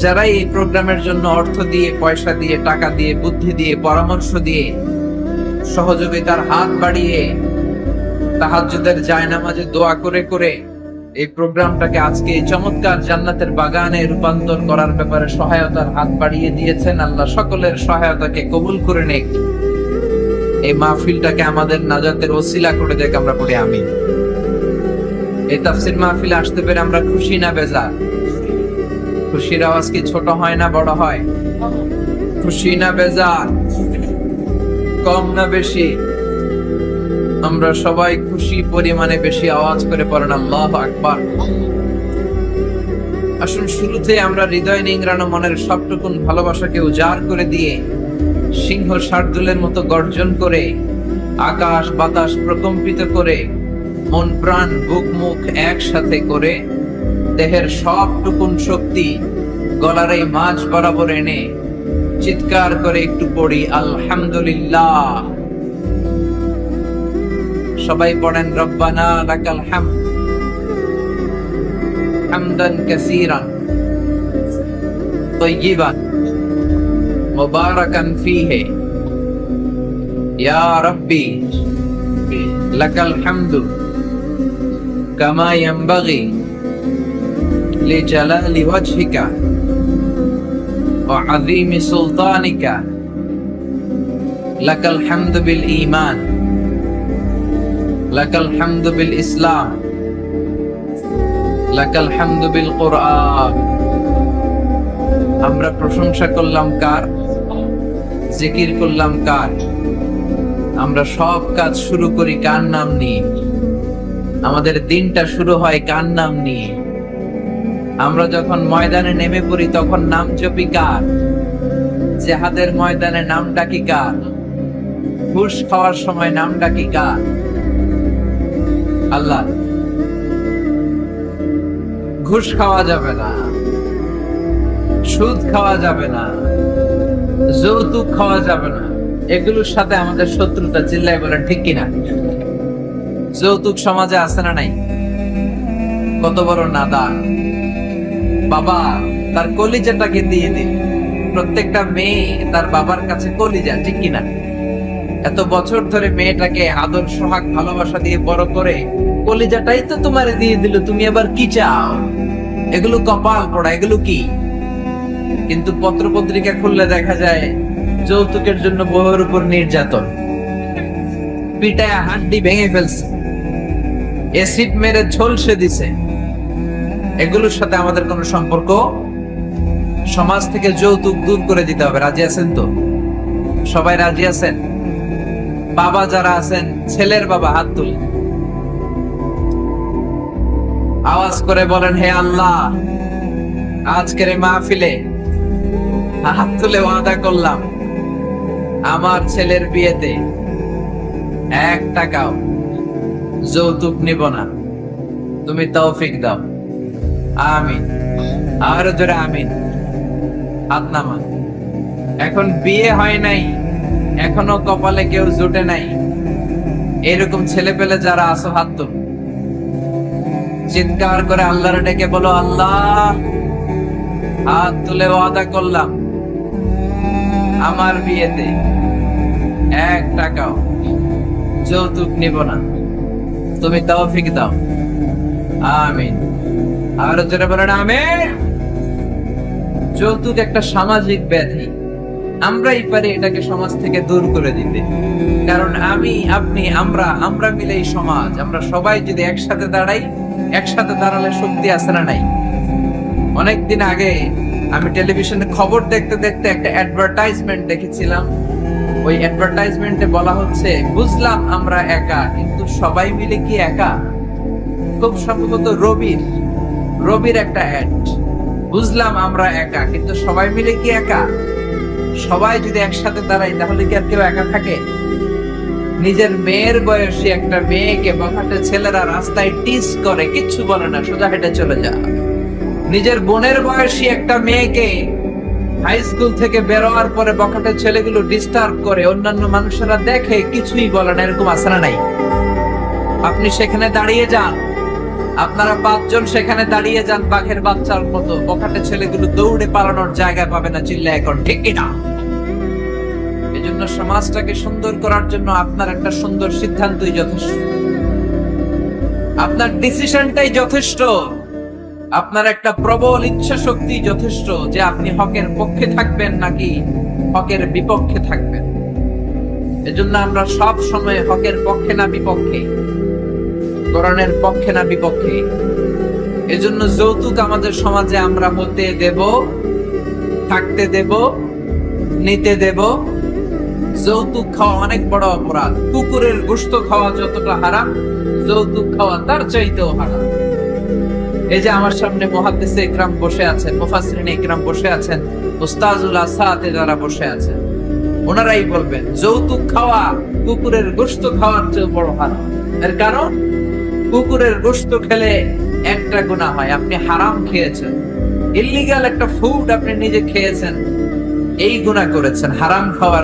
যারা এই প্রোগ্রামের জন্য অর্থ দিয়ে, পয়সা দিয়ে, টাকা দিয়ে, বুদ্ধি দিয়ে, পরামর্শ দিয়ে, সহযোগিতার হাত বাড়িয়ে, তাহাজ্জুদের জায়নামাজে দোয়া করে করে এই প্রোগ্রামটাকে আজকে এই চমৎকার জান্নাতের বাগানে রূপান্তর করার ব্যাপারে সহায়তার হাত বাড়িয়ে দিয়েছেন, আল্লাহ সকলের সহায়তাকে কবুল করে নেক। এই মাহফিলটাকে আমাদের নাজাতের ওসিলা করে দেখ। আমরা পড়ি আমিন। এই তাফসীর মাহফিলে আসতে পেরে আমরা খুশি না বেজার? খুশির আওয়াজ কি ছোট হয় না বড় হয়? খুশি না বেজার? কম না বেশি? আমরা সবাই খুশি পরিমাণে বেশি আওয়াজ করে পড়েন আল্লাহু আকবার। আসুন শুরুতে আমরা হৃদয় নিংড়ানো মনের সবটুকুন ভালোবাসাকে উজাড় করে দিয়ে, সিংহ শার্দুলের মতো গর্জন করে, আকাশ বাতাস প্রকম্পিত করে, মন প্রাণ বুক মুখ একসাথে করে, দেহের সবটুকুন শক্তি গলার এই মাঝ বরাবর এনে চিৎকার করে একটু পড়ি আলহামদুলিল্লাহ। সবাই পড়েন রব্বানা লাকাল হামদ হামদান কাসীরান তাইয়িবান মুবারাকান ফীহি ইয়া রাব্বি লাকাল হামদু কামা ইয়ানবাগি লিজালালি ওয়াজহিকা ওয়া আযীমি সুলতানিকা লাকাল হামদু বিল ঈমান লাকাল হামদু বিল ইসলাম লাকাল হামদু বিল কুরআন। আমরা প্রশংসা করলাম কার? জিকির করলাম কার? আমরা সব কাজ শুরু করি কার নাম নিয়ে? আমাদের দিনটা শুরু হয় কার নাম নিয়ে? আমরা যখন ময়দানে নেমে পড়ি তখন নাম জপি কার? জিহাদের ময়দানে নাম ডাকি কার? ঘুষ খাওয়ার সময় নাম ডাকি কার? আল্লাহ। ঘুষ খাওয়া যাবে না, সুদ খাওয়া যাবে না, যৌতুক খাওয়া যাবে না, এগুলোর সাথে আমাদের শত্রুতা। চিল্লায় বলেন ঠিক কিনা? যৌতুক সমাজে আছে না নাই? কত বড় নাদান বাবা, তার কলিজাটাকে দিয়ে দিন। প্রত্যেকটা মেয়ে তার বাবার কাছে কলিজা, ঠিক কিনা? এত বছর ধরে মেয়েটাকে আদর সোহাগ ভালোবাসা দিয়ে বড় করে কলিজাটাই তো তোমারে দিয়ে দিল, তুমি আবার কি চাও? এগুলো কপাল পড়া, এগুলো কি? কিন্তু পত্র পত্রিকা খুললে দেখা যায় যৌতুকের জন্য বউয়ের উপর নির্যাতন, পিটায় হাড্ডি ভেঙে ফেলছে, এসিড মেরে ঝলসে দিছে। এগুলোর সাথে আমাদের কোনো সম্পর্ক? সমাজ থেকে যৌতুক দূর করে দিতে হবে। রাজি আছেন তো? সবাই রাজি আছেন? বাবা যারা আছেন, ছেলের বাবা হাত তুলে আওয়াজ করে বলেন, হে আল্লাহ, আজকের এই মাহফিলে হাত তুলে ওয়াদা করলাম আমার ছেলের বিয়েতে 1 টাকাও যৌতুক নিব না। তুমি তৌফিক দাও। আমিন। আর জোরে আমিন। হাত নামান। এখন বিয়ে হয় নাই, এখনো কপালে কেউ জুটে নাই, এরকম ছেলে পেলে যারা আছো হাত তুল। চিৎকার করে আল্লাহর ডেকে বলো, আল্লাহ, হাত তুলে ওয়াদা করলাম আমার বিয়েতে 1 টাকাও যৌতুক নিব না। তুমি তৌফিক দাও। আমিন। আর জোরে বলেন আমিন। যৌতুক একটা সামাজিক ব্যাধি, আমরাই পারি এটাকে সমাজ থেকে দূর করে দিতে। কারণ আমি, আপনি, আমরা মিলে এই সমাজ। আমরা সবাই যদি একসাথে দাঁড়াই, একসাথে দাঁড়ালে শক্তি আছে না নাই? অনেকদিন আগে আমি টেলিভিশনে খবর দেখতে দেখতে একটা অ্যাডভার্টাইজমেন্ট দেখেছিলাম। ওই অ্যাডভার্টাইজমেন্টে বলা হচ্ছে, বুঝলাম আমরা একা, কিন্তু সবাই মিলে কি একা? খুব সম্ভবত রবির একটা অ্যাড। বুঝলাম আমরা একা, কিন্তু সবাই মিলে কি একা? সবাই যদি একসাথে দাঁড়াই তাহলে কি আর কেউ একা থাকে? নিজের মেয়ের বয়সী একটা মেয়েকে বখাটে ছেলেরা রাস্তায় টিস করে, কিচ্ছু বলে না, সোজা হেঁটে চলে যা। নিজের বোনের বয়সী একটা মেয়েকে হাই স্কুল থেকে বেরোয়ার পরে বখাটে ছেলেগুলো ডিস্টার্ব করে, অন্যান্য মানুষেরা দেখে কিছুই বলে না, এরকম আছে না নাই? আপনি সেখানে দাঁড়িয়ে যান, আপনারা 5 জন সেখানে দাঁড়িয়ে যান বাঘের বাচ্চার মতো, বখাটে ছেলেগুলো দৌড়ে পালানোর জায়গা পাবে না, চিল্লা এখন ঠিক কিনা? এজন্য সমাজটাকে সুন্দর করার জন্য আপনার একটা সুন্দর সিদ্ধান্তই যথেষ্ট, আপনার ডিসিশনটাই যথেষ্ট, আপনার একটা প্রবল ইচ্ছা শক্তি যথেষ্ট যে আপনি হকের পক্ষে থাকবেন নাকি হকের বিপক্ষে থাকবেন। এজন্য আমরা সব সময় হকের পক্ষে না বিপক্ষে, কোরআনের পক্ষে না বিপক্ষে। এজন্য যৌতুক আমাদের সমাজে আমরা হতে দেব, থাকতে দেব, নিতে দেব। যৌতুক খাওয়া অনেক বড় অপরাধ। কুকুরের গোশত খাওয়া যতটা হারাম, যৌতুক খাওয়া তার চাইতেও হারাম। এই যে আমার সামনে মুহাদ্দিসে ইকরাম বসে আছেন, মুফাসসিরিনে ইকরাম বসে আছেন, উস্তাজুল আসাতে যারা বসে আছেন, ওনারাই বলবেন যৌতুক খাওয়া কুকুরের গোশত খাওয়ার চেয়ে বড় হারাম। এর কারণ কুকুরের গোশত খেলে একটা গুনাহ হয়, আপনি হারাম খেয়েছেন, ইল্লিগাল একটা ফুড আপনি নিজে খেয়েছেন, এই গুনাহ করেছেন। হারাম খাওয়ার